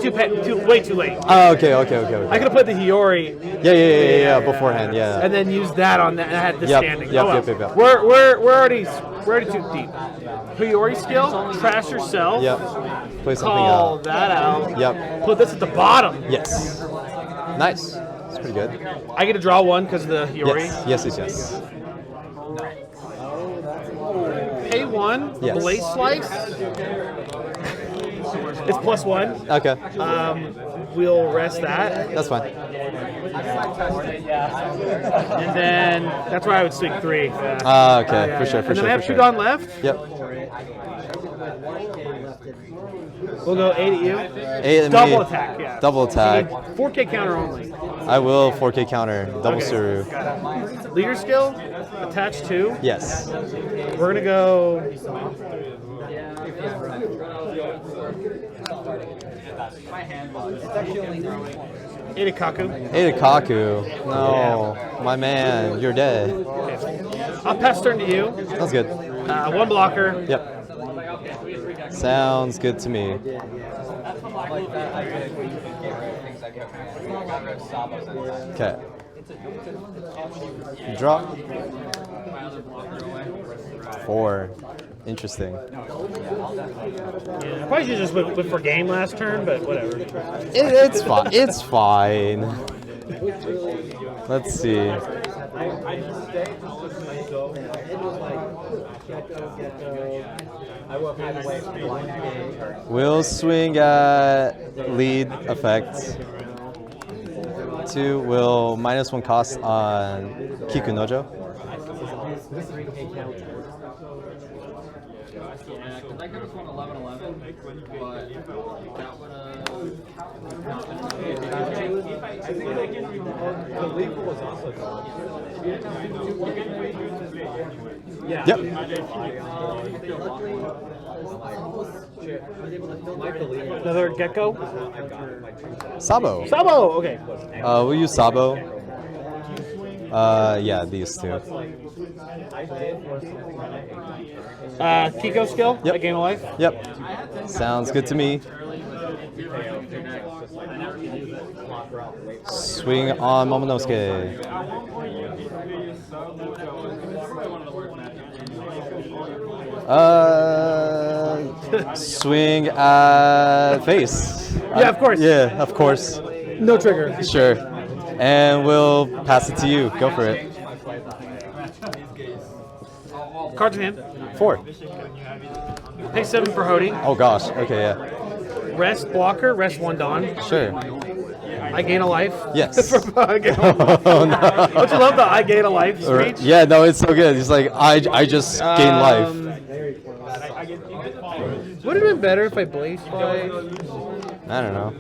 way too late. Oh, okay. I could have played the Hiyori Yeah. Beforehand, yeah. and then used that on that. And I had the Yep, standing. yep, Oh, well. yep. We're already too deep. Hiyori skill, trash yourself. Yep. Play something Call out. that out. Yep. Put this at the bottom. Yes. Nice. It's pretty good. I get to draw 1 because of the Hiyori. Yes. Pay 1. Yes. Blade slice. It's +1. Okay. We'll rest that. That's fine. And then that's why I would swing 3. Okay. For sure. And then I have 2 Dawn left. Yep. We'll go 8 at you. 8 at Double me. attack, yeah. Double attack. 4K counter only. I will 4K counter. Double Okay. Suru. Got it. Leader skill, attach 2. Yes. We're gonna go. Itakaku. Kaku. No. My man, you're dead. I'll pass turn to you. Sounds good. 1 blocker. Yep. Sounds good to me. Okay. Draw. 4. Interesting. Yeah, I probably should just went for game last turn, but whatever. It's fine. It's fine. Let's see. We'll swing at lead effect. 2 will -1 cost on Kiku Nojo. I could have won 11-11, but that would Yep. Another gecko. Sabo. Sabo. Okay. We'll use Sabo. Yeah, these 2. Kiko skill. Yep. I gain a life. Yep. Sounds good to me. Swing on Momonosuke. Swing at face. Yeah, of course. Yeah, of course. No trigger. Sure. And we'll pass it to you. Go for it. Cards in hand. 4. Pay 7 for Hody. Oh gosh. Okay, yeah. Rest blocker. Rest 1 Dawn. Sure. I gain a life. Yes. I gain a life. Oh, no. Don't you love the I gain a life speech? Yeah, no, it's so good. It's like I just gain life. Would it have been better if I blaze fly? I don't know.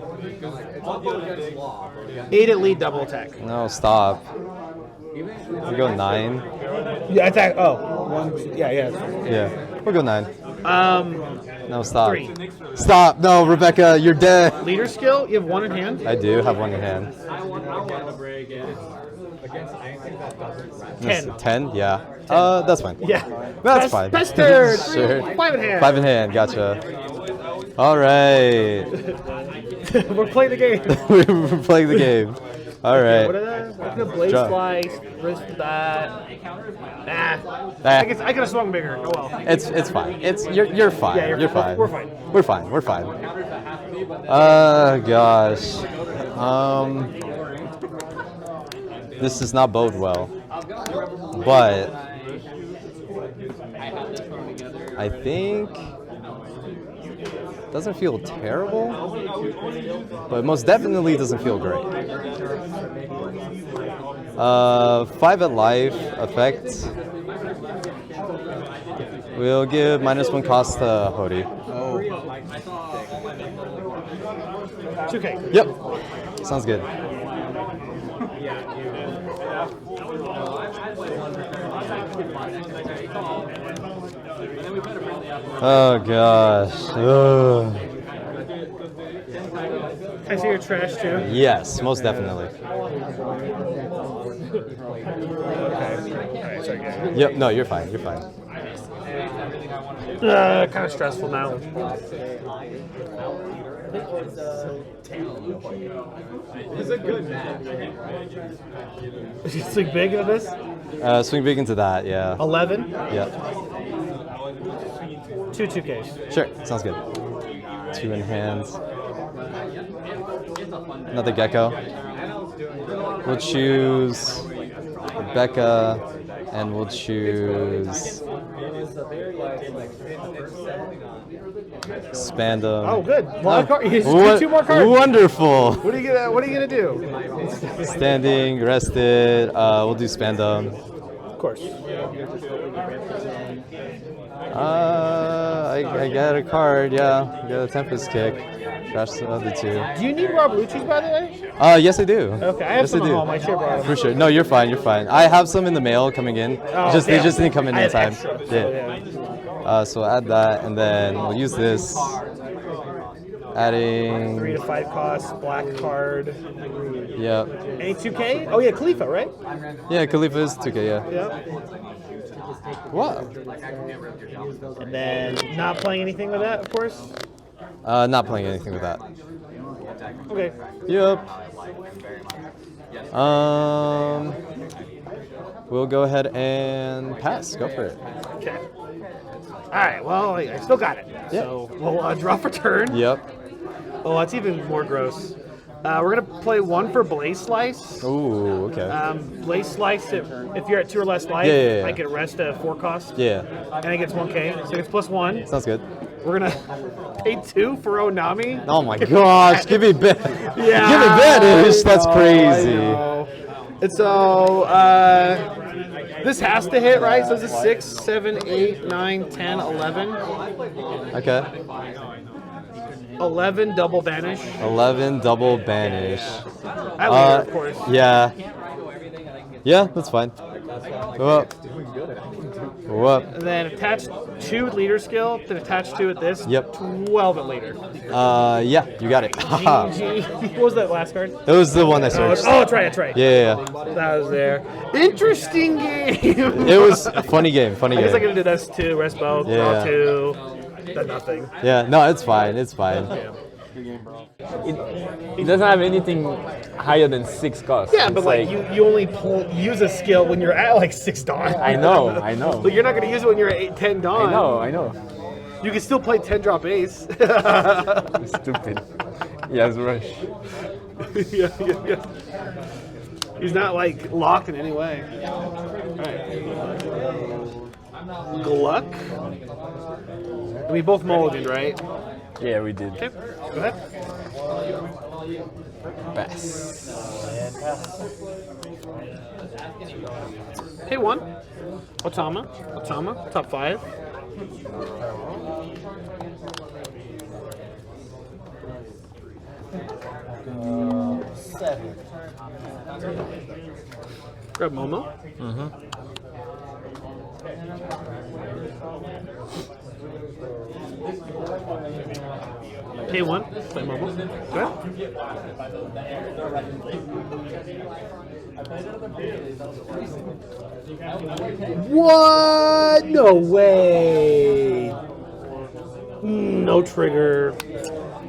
8 elite double attack. No, stop. We'll go 9. Yeah, attack. Oh, 1. Yeah. Yeah, we'll go 9. No, stop. 3. Stop. No, Rebecca, you're dead. Leader skill. You have 1 in hand. I do have 1 in hand. 10. 10? Yeah. That's fine. Yeah. That's fine. Best turn. Sure. 5 in hand. 5 in hand, gotcha. All right. We're playing the game. We're playing the game. All right. What did I? I'm gonna blaze Draw. slice. Risk that. Nah. Ah. I guess I could have swung bigger. Oh well. It's fine. You're fine. Yeah, you're fine. We're fine. We're fine. We're fine. Gosh. This does not bode well. But I think doesn't feel terrible, but most definitely doesn't feel great. 5 at life effect. We'll give -1 cost to Hody. 2K. Yep. Sounds good. Oh gosh. Ugh. Can I see your trash too? Yes, most definitely. Yep. No, you're fine. You're fine. Kind of stressful now. It's a good match. You swing big into this? Swing big into that. Yeah. 11. Yep. 2 2Ks. Sure. Sounds good. 2 in hands. Another gecko. We'll choose Rebecca, and we'll choose Spandam. Oh, good. You just drew 2 more cards. Wonderful. What are you gonna do? Standing, rested. We'll do Spandam. Of course. I got a card. Yeah, I got a Tempest kick. Trash the other 2. Do you need Rob Lucci's, by the way? Yes, I do. Okay, I have Yes, some I at do. home. I should have brought them. For sure. No, you're fine. You're fine. I have some in the mail coming in. Oh, They damn. just didn't come in I in have time. extra, so Yeah. So we'll add that, and then we'll use this. Adding. 3 to 5 costs. Black card. Yep. Any 2K? Oh yeah, Khalifa, right? Yeah, Khalifa is 2K. Yeah. Yeah. What? And then not playing anything with that, of course. Not playing anything with that. Okay. Yep. We'll go ahead and pass. Go for it. Okay. All right. Well, I still got it. Yeah. So we'll draw for turn. Yep. Oh, that's even more gross. We're gonna play 1 for Blaze Slice. Ooh. Okay. Blaze Slice. If you're at 2 or less life, Yeah. I get rest at 4 cost. Yeah. And it gets 1K, so it's +1. Sounds good. We're gonna pay 2 for Onami. Oh my gosh! Give me bad. Yeah. Give me banish. That's I crazy. know. And so this has to hit, right? So this is 6, 7, 8, 9, 10, 11. Okay. 11 double banish. 11 double banish. At leader, of course. Yeah. Yeah, that's fine. Go up. Go up. And then attach 2 leader skill, then attach 2 at this. Yep. 12 at leader. Yeah, you got it. Haha. What was that last card? That was the one I Oh, searched. that's right, that's right. Yeah. That was there. Interesting game. It was a funny game. Funny I guess I game. could have did S2, rest both, Yeah. draw 2, done nothing. Yeah. No, it's fine. It's fine. It doesn't have anything higher than 6 costs. Yeah, It's but like you only use a skill when you're at like 6 dawn. I know, I know. But you're not gonna use it when you're at 8, 10 dawn. I know. You can still play 10 drop ace. Stupid. Yes, rush. yeah. He's not like locked in any way. Alright. Gluck. We both mulliganed, right? Yeah, we did. Okay, go ahead. Pass. Pay 1. Otama, top 5. Seven. Grab Momo. Pay 1. Play Momo. Go ahead. What? No way. No trigger.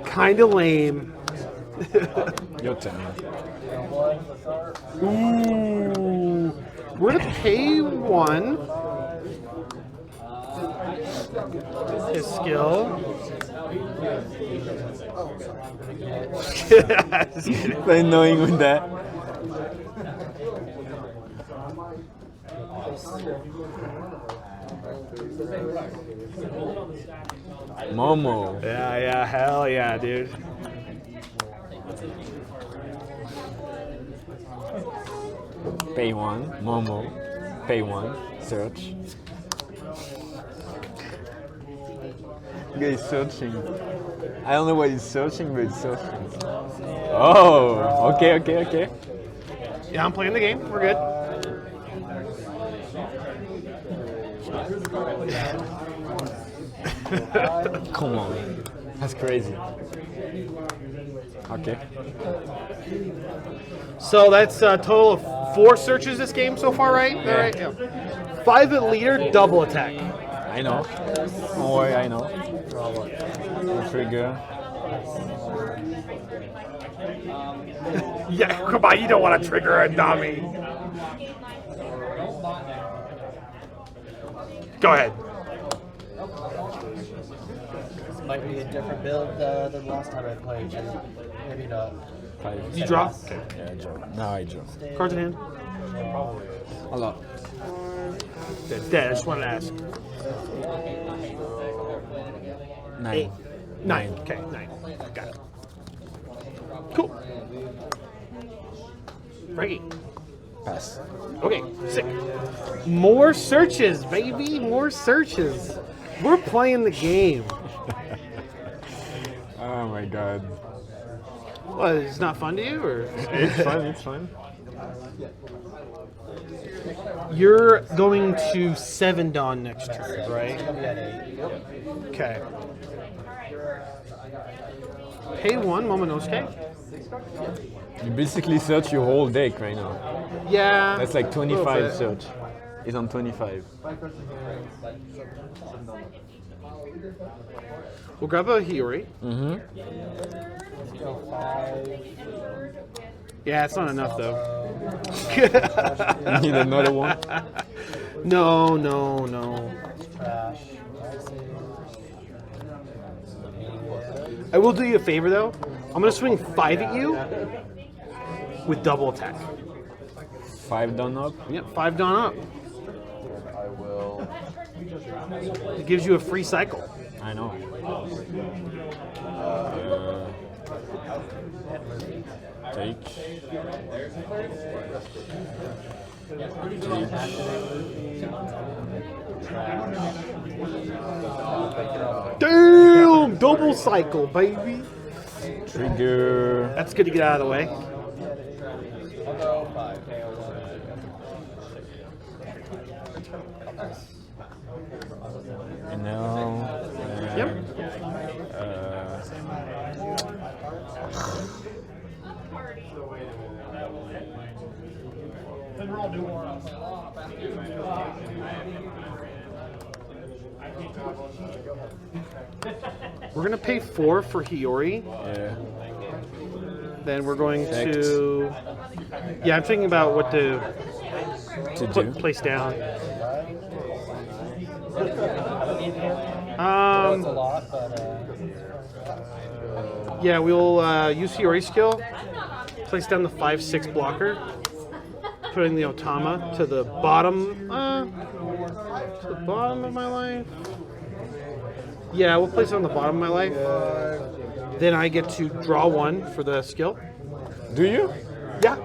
Kinda lame. Your turn. Ooh. We're gonna pay 1. His skill. So annoying with that. Momo. Yeah, hell yeah, dude. Pay 1. Momo. Pay 1. Search. The guy is searching. I don't know what he's searching, but he's searching. Oh, okay. Yeah, I'm playing the game. We're good. Come on. That's crazy. Okay. So that's a total of 4 searches this game so far, right? Yeah. All right. Yeah. 5 at leader, double attack. I know. Don't worry, I know. No trigger. Yeah, come on, you don't want to trigger a dummy. Go ahead. Might be a different build than last time I played. Maybe not. 5. You drop? Yeah, I draw. Now I draw. Cards in hand. A lot. Dead. I just wanted to ask. 9. 9. Okay, 9. Got it. Cool. Frankie. Pass. Okay, sick. More searches, baby. More searches. We're playing the game. Oh my god. What, it's not fun to you, or? It's fun, it's fun. You're going to 7 Dawn next turn, right? Okay. Pay 1, Momonosuke. You basically search your whole deck right now. Yeah. That's like a little 25 bit. search. It's on 25. We'll grab a Hiyori. Mm-hmm. Yeah, it's not enough though. Need another one? No. I will do you a favor though. I'm gonna swing 5 at you with double attack. 5 done up? Yep, 5 Dawn up. I will. It gives you a free cycle. I know. Take. Damn! Double cycle, baby. Trigger. That's good to get out of the way. And now. Yep. We're gonna pay 4 for Hiyori. Yeah. Then we're going Effect. to. Yeah, I'm thinking about what to To put do. place down. Yeah, we'll use Hiyori skill. Place down the 5/6 blocker. Putting the Otama to the bottom bottom of my life. Yeah, we'll place it on the bottom of my life. Then I get to draw one for the skill. Do you? Yeah.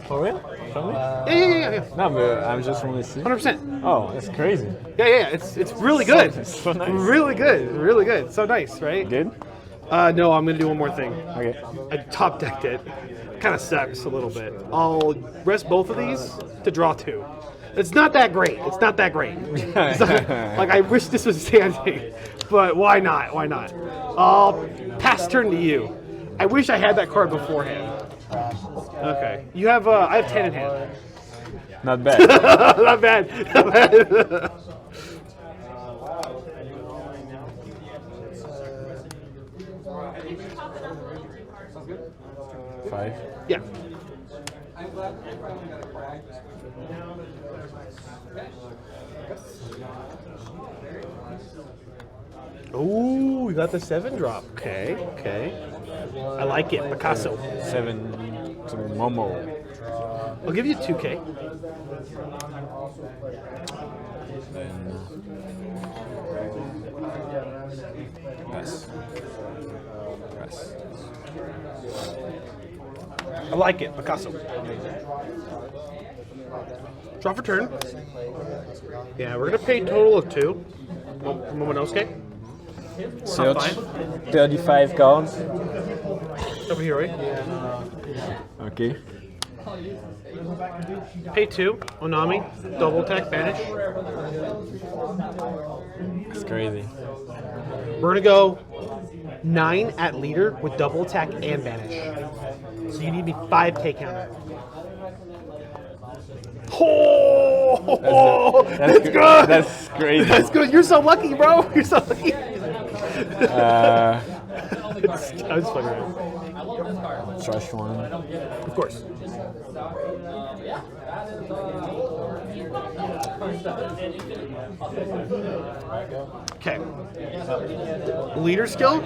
For real? Show me? Yeah. No, but I'm just want to see. 100%. Oh, that's crazy. Yeah. It's really good. So nice. Really good. So nice, right? Good? No, I'm gonna do one more thing. Okay. I top decked it. Kind of sucks a little bit. I'll rest both of these to draw 2. It's not that great. It's not, like, I wish this was standing, but why not? I'll pass turn to you. I wish I had that card beforehand. Okay. You have, I have 10 in hand. Not bad. Not bad. 5. Yeah. Oh, we got the 7 drop. Okay. I like it. Picasso. 7 to Momo. I'll give you 2K. Pass. I like it. Picasso. Draw for turn. Yeah, we're gonna pay a total of 2. Momonosuke. So fine. 35 cards. Over here, right? Okay. Pay 2. Onami. Double attack. Banish. It's crazy. We're gonna go 9 at leader with double attack and banish. So you need me 5K counter. Oh, that's good. That's crazy. That's good. You're so lucky, bro. You're so lucky. I was fucking around. Trash one. Of course. Okay. Leader skill.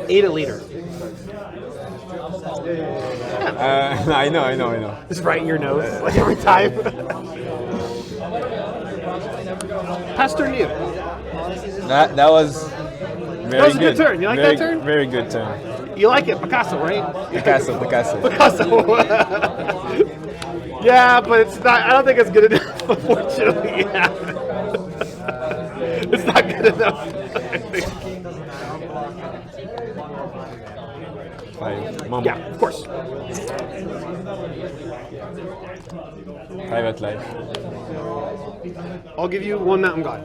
Eight at leader. I know. Just right in your nose, like every time. Pass turn to you. That was very was a good turn. You like that turn? Very good turn. You like it, Picasso, right? Picasso. Yeah, but it's not. I don't think it's good enough. Unfortunately, yeah. It's not good enough. 5. Momo. Yeah, of course. 5 at life. I'll give you 1 Mountain God.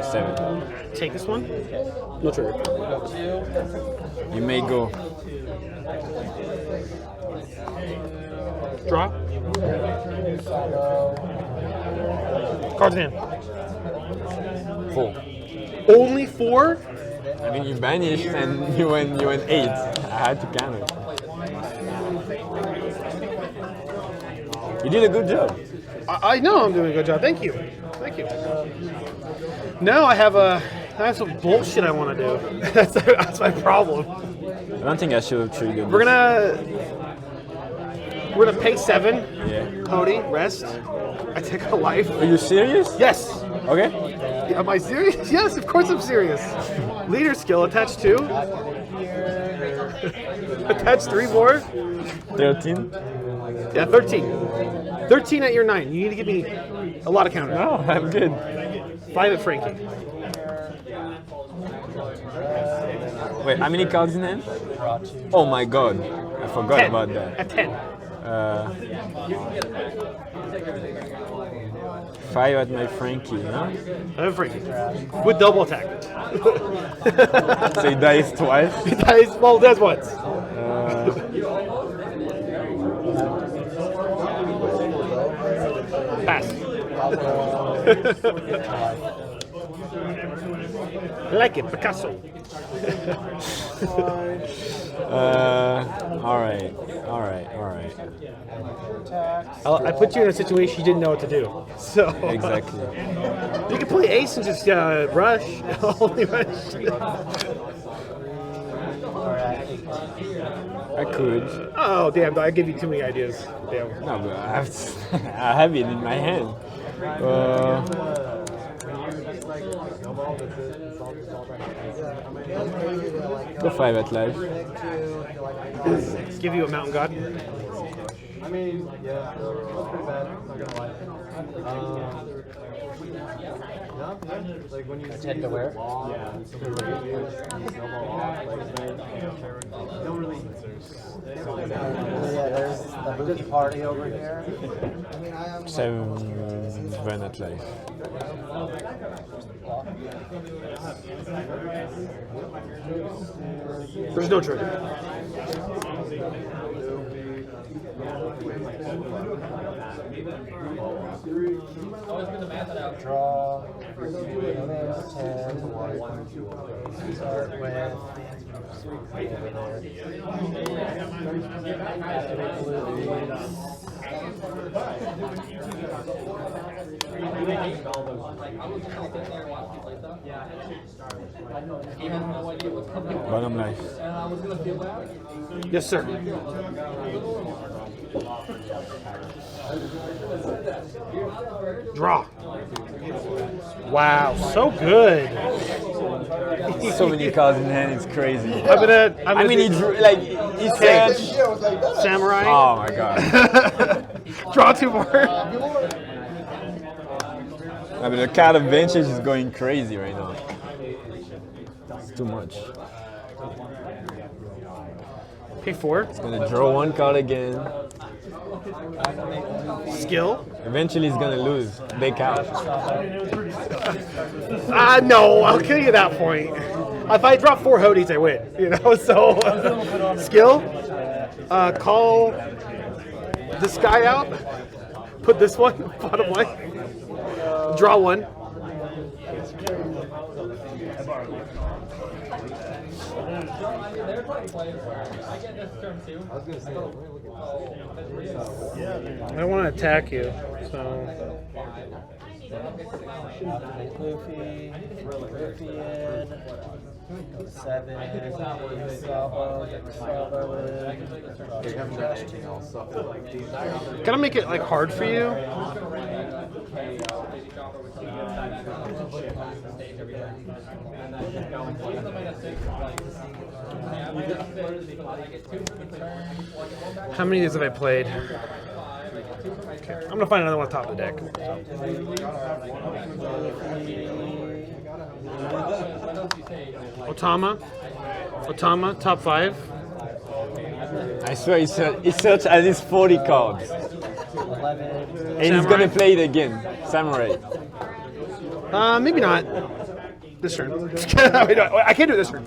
7. Take this one. No trigger. You may go. Draw. Cards in hand. 4. Only 4? I mean, you banished and you went 8. I had to counter. You did a good job. I know I'm doing a good job. Thank you. No, I have some bullshit I want to do. That's my problem. I don't think I should have triggered. We're gonna pay 7. Yeah. Cody, rest. I take a life. Are you serious? Yes. Okay. Am I serious? Yes, of course I'm serious. Leader skill, attach 2. Attach 3 more. 13. Yeah, 13. 13 at your 9. You need to give me a lot of counters. No, I'm good. 5 at Frankie. Wait, how many cards in hand? Oh my god. I forgot 10. about that. At 10. 5 at my Frankie, huh? 5 at Frankie. With double attack. So he dies twice? He dies, well, does once. Pass. Like it, Picasso. Alright. I put you in a situation you didn't know what to do. So Exactly. you can play ace and just rush. Only rush. I could. Oh, damn. I give you too many ideas. Damn. No, but I have, I have it in my hand. Go 5 at life. Give you a mountain god. I mean, yeah, that was pretty bad. Not gonna lie. No, yeah, like when you see Head to where? yeah, something like snowball off, like don't really. Yeah, there's the booty party over here. 7 at life. There's no trigger. Draw. 10. Start with. Bottom life. Yes, sir. Draw. Wow, so good. So many cards in hand, it's crazy. I mean, he drew, like, he said... Samurai. Oh my god. Draw 2 more. I mean, the card advantage is going crazy right now. It's too much. Pay 4. He's gonna draw 1 card again. Skill. Eventually he's gonna lose. Big out. No, I'll kill you at that point. If I drop 4 Hodies, I win. You know, so skill. Call this guy out. Put this one bottom line. Draw 1. I don't want to attack you, so. Luffy, Ruffian, 7, Gotta make it like hard for you. How many of these have I played? Okay. I'm gonna find another one on top of the deck. Otama, top 5. I swear he searched at least 40 cards. And he's gonna play it again. Samurai. Maybe not. This turn. Wait, no, I can't do it this turn.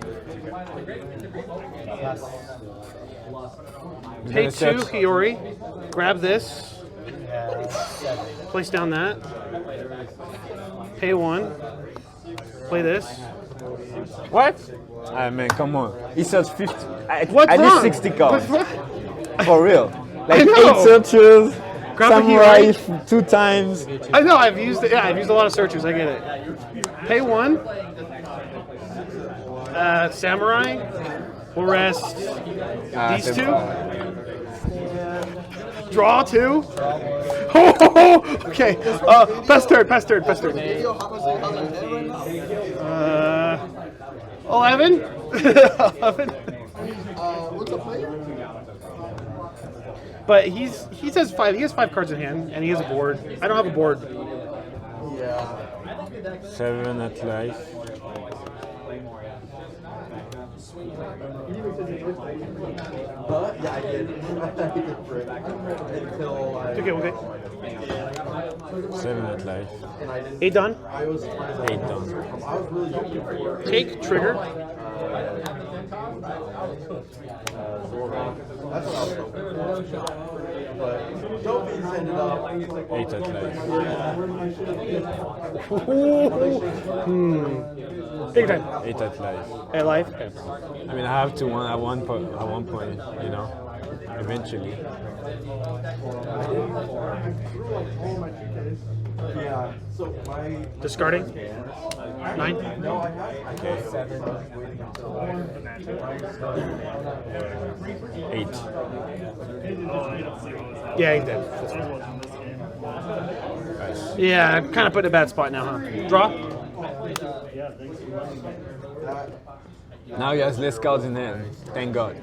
Pay 2, Hiyori. Grab this. Place down that. Pay 1. Play this. What? Ah man, come on. He searched 50. What's at wrong? least 60 cards. What's wrong? For real. Like I know. 8 searches. Grab the Samurai Hiyori. 2 times. I know, I've used a lot of searches, I get it. Pay 1. Samurai. We'll rest these 2. Draw 2. Okay. Best turn. 11. 11. What's up, player? But he has 5. He has 5 cards in hand, and he has a board. I don't have a board. Yeah. 7 at life. But yeah, I did. I did for it until I. Okay. 7 at life. 8 done. 8 done. I was really looking for. Take trigger. That's what I was hoping for. But Sophie's ended up 8 at life. Big time. 8 at life. At life. I mean, I have to one at one point, you know. eventually. Yeah. So my Discarding. 9. Okay. 8. Yeah, he did. Yeah, kind of put in a bad spot now, huh? Draw. Now he has less cards in hand. Thank God.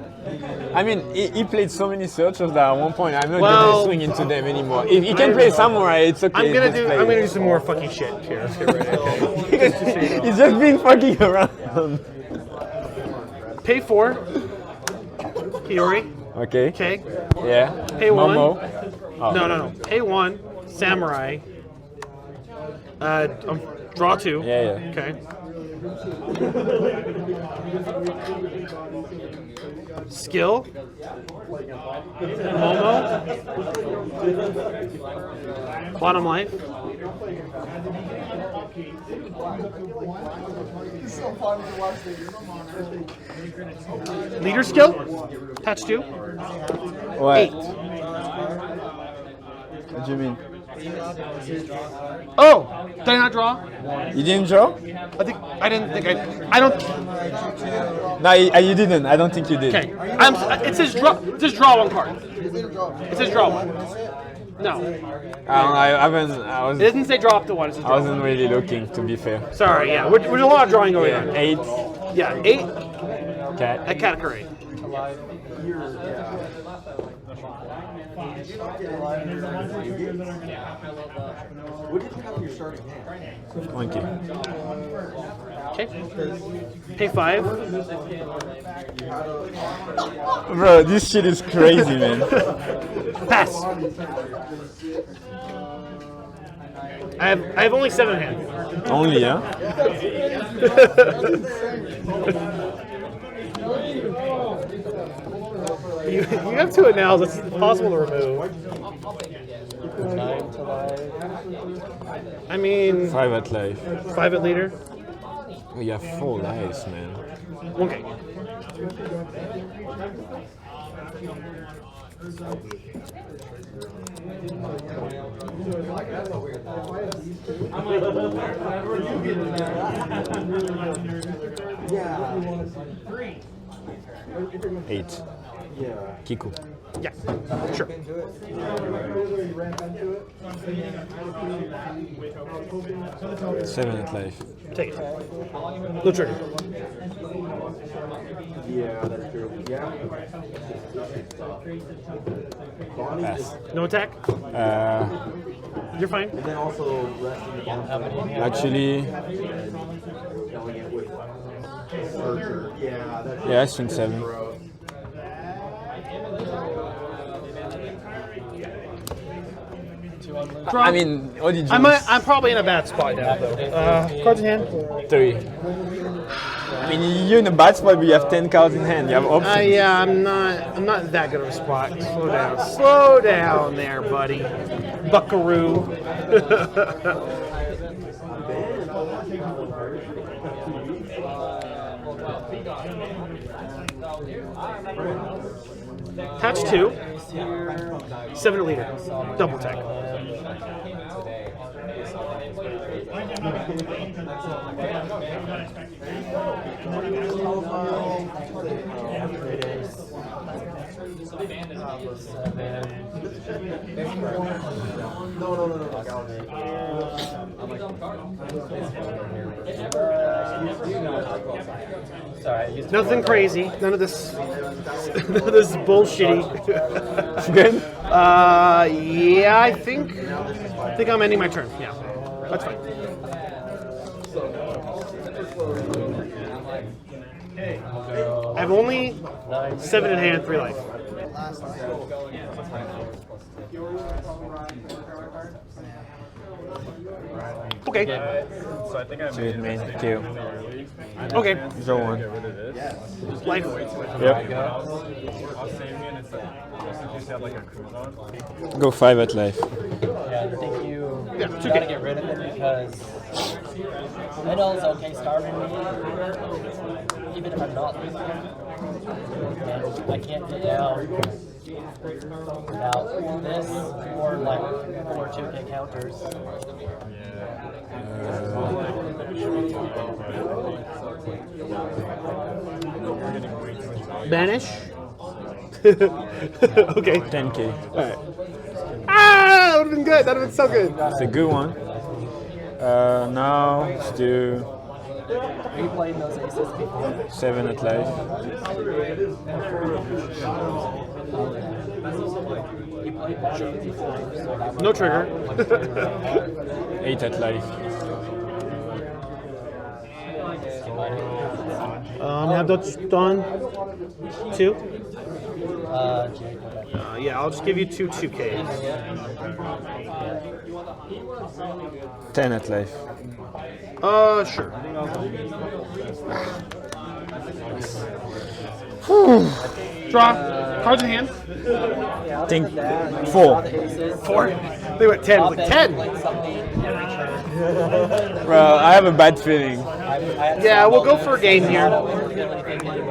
I mean, he played so many searchers that at one point I'm not gonna swing into them anymore. If he can play samurai, it's okay. I'm gonna just play do it. some more fucking shit here. He's just been fucking around. Pay 4. Hiyori. Okay. Okay. Yeah. Pay 1. Momo. Oh. No. Pay 1. Samurai. Draw 2. Yeah. Okay. Skill. Momo. Bottom life. Leader skill. Patch 2. What? 8. What do you mean? Oh, did I not draw? You didn't draw? I don't. No, you didn't. I don't think you did. Okay. It says draw. It says draw 1 card. It says draw 1. No. I It doesn't say draw up to 1. It says draw. wasn't really looking, to be fair. Sorry. Yeah. There's a lot of drawing going on. 8. Yeah. 8 Cat. at category. what did you have in your starting hand? Okay. Okay. Pay 5. Bro, this shit is crazy, man. Pass. I have only 7 in hand. Only, huh? You have 2 now. That's possible to remove. 9 to life. I mean, 5 at life. 5 at leader. We have 4 lives, man. Okay. Yeah. 8. Yeah. Kiku. Yeah. Sure. 7 at life. Take it. No trigger. Yeah, that's true. Yeah. Bonnie Pass. is, No attack. You're fine. and then also resting the bonus Actually, killing it with Searcher. Yeah, that's yeah, I swing 7. Draw. I mean, what did you I'm probably in a bad spot now, though. Cards in hand. 3. I mean, you're in a bad spot, but you have 10 cards in hand. You have options. Yeah, I'm not that good of a spot. Slow down there, buddy. Buckaroo. Patch 2. 7 to leader. Double tech. Nothing crazy. None of this. None of this bullshitty. Good? Yeah, I think I'm ending my turn. Yeah, that's fine. I have only 7 in hand, 3 life. Okay. Sweet, man. Kill. Okay. Draw 1. Life. Yep. Go 5 at life. Yeah, I think you Yeah, it's gotta okay. get rid of it because middle's okay starving me, even if I'm not losing. And I can't get down Now, this or like 4 2K counters. Banish. Okay. 10k. Alright. Ah, that would have been good. That would have been so good. It's a good one. Now let's do Are you playing those aces before? 7 at life. You played that before, so that No trigger. 8 at life. Have those done. 2. Jake, Yeah, I'll just give you 2 2Ks. 10 at life. Sure. Draw. Cards in hand. I think 4. 4. They went 10. I was like 10. Bro, I have a bad feeling. Yeah, we'll go for a game here.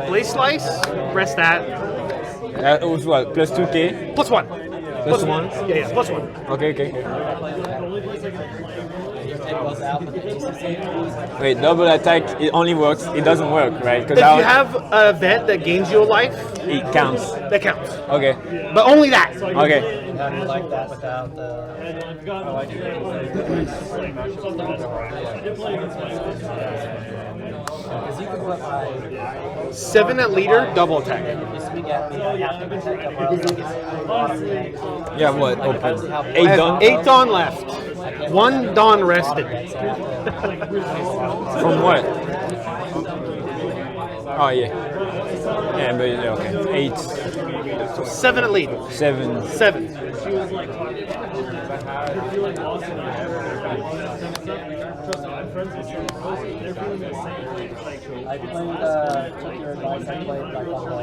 Blade Slice. Rest that. It was what? Plus 2k? Plus 1. Plus 1? Yeah, plus 1. Okay, okay. Wait, double attack, it only works, it doesn't work, right? If you have an event that gains you a life, it counts. that counts. Okay, But only that. okay. How do you like that without the... Because you can put my... 7 at leader, double attack. You swing at me, I have to protect them, or else I get automatic. Yeah, what? Open. I 8 have done? 8 Dawn left. 1 Dawn rested. From what? Oh, yeah. Yeah, but yeah, okay. 8, So 7 at lead. 7. 7. I played, took your advice, I played like on the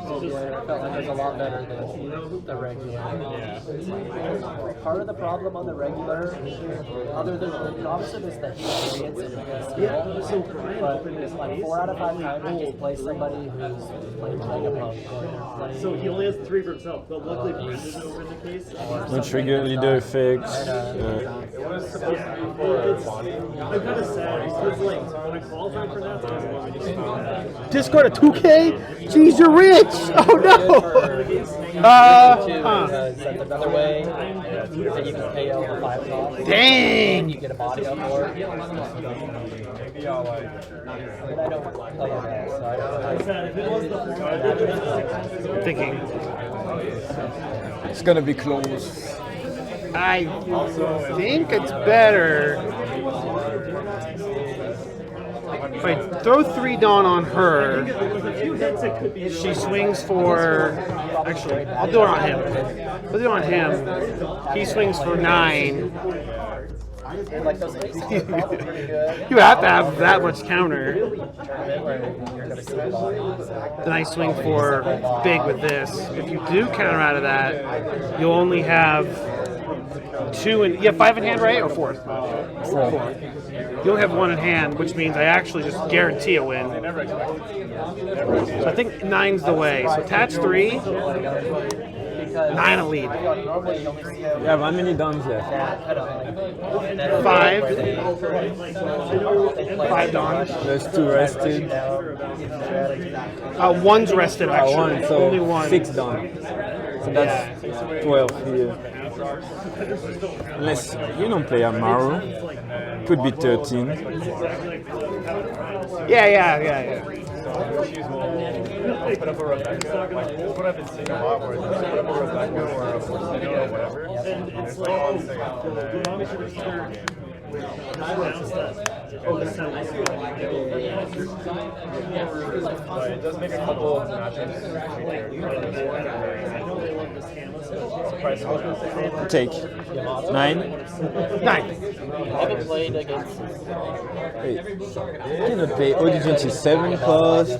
I felt like it was a lot better than the regular. Part of the problem on the regular, other than the opposite, is the experience and the skill. But like 4 out of 5 times, just play somebody who's playing Megapunk or they're playing. So he only has 3 for himself, but luckily Brendan's over in the case. No trigger, leader effects. I'm kind of sad because like when I qualified for that, I was like, Discard a 2K? Jeez, you're rich! Oh no! Because that's another way that you can pay out the 5 cost. Dang! You get a body up for it. But I don't play that, so I don't. Thinking. It's gonna be close. I think it's better if I throw 3 Dawn on her. She swings for. Actually, I'll do it on him. I'll do it on him. He swings for 9. And like those aces are probably pretty good. You have to have that much counter. Tournament where you're gonna see bodies. Then I swing for big with this. If you do counter out of that, you'll only have 2 and you have 5 in hand, right? Or 4? 4. You only have 1 in hand, which means I actually just guarantee a win. So I think 9's the way. So attach 3, 9 a lead. Normally you only see Yeah, how many downs left? 5. 5 Dawn. There's 2 rested. 1's rested actually. 1, so only 1. 6 down. So that's 12 here. Unless you don't play Amaru. Could be 13. Yeah. put up a Rebecca. Like, what I've been seeing a lot where they put up a Rebecca or a Fortnite or whatever. And it's like all thing after that. But it does make a couple of matchups. Take 9. 9. I haven't played against. Wait, you cannot play Audience is 7 cost.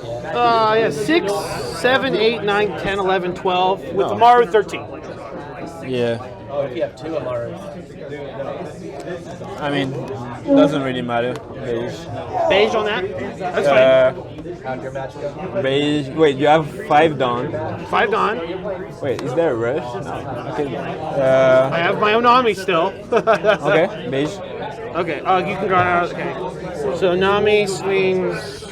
Yeah, 6, 7, 8, 9, 10, 11, 12. With Amaru, 13. Yeah. Oh, if you have two Amaras. I mean, doesn't really matter. Beige. Beige on that? That's fine. How'd your match go? Beige. Wait, you have 5 Dawn. 5 Dawn. Wait, is there a rush? No. Okay. I have my Onami still. Okay, beige. Okay, you can draw out. Okay. So Nami swings.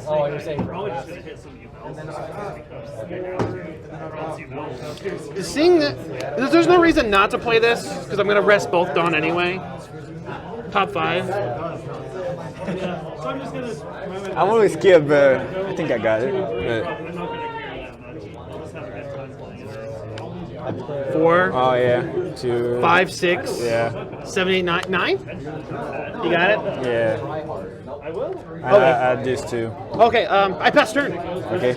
Oh, you're saying Seeing that, there's no reason not to play this because I'm gonna rest both Dawn anyway. Top 5. I'm always scared, but I think I got it. But 4. oh yeah, 2. 5, 6. Yeah. 7, 8, 9. 9? You got it? Yeah. I Okay. add this too. Okay, I pass turn. Okay.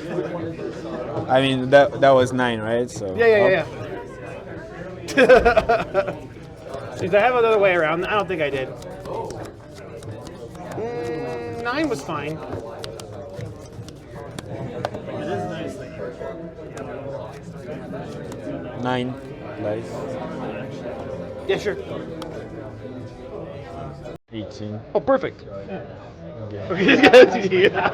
I mean that was 9, right? So. Yeah. Since I have another way around, I don't think I did. 9 was fine. Nine. Nice. Yeah, sure. 18. Oh, perfect. Okay. Okay. Yeah.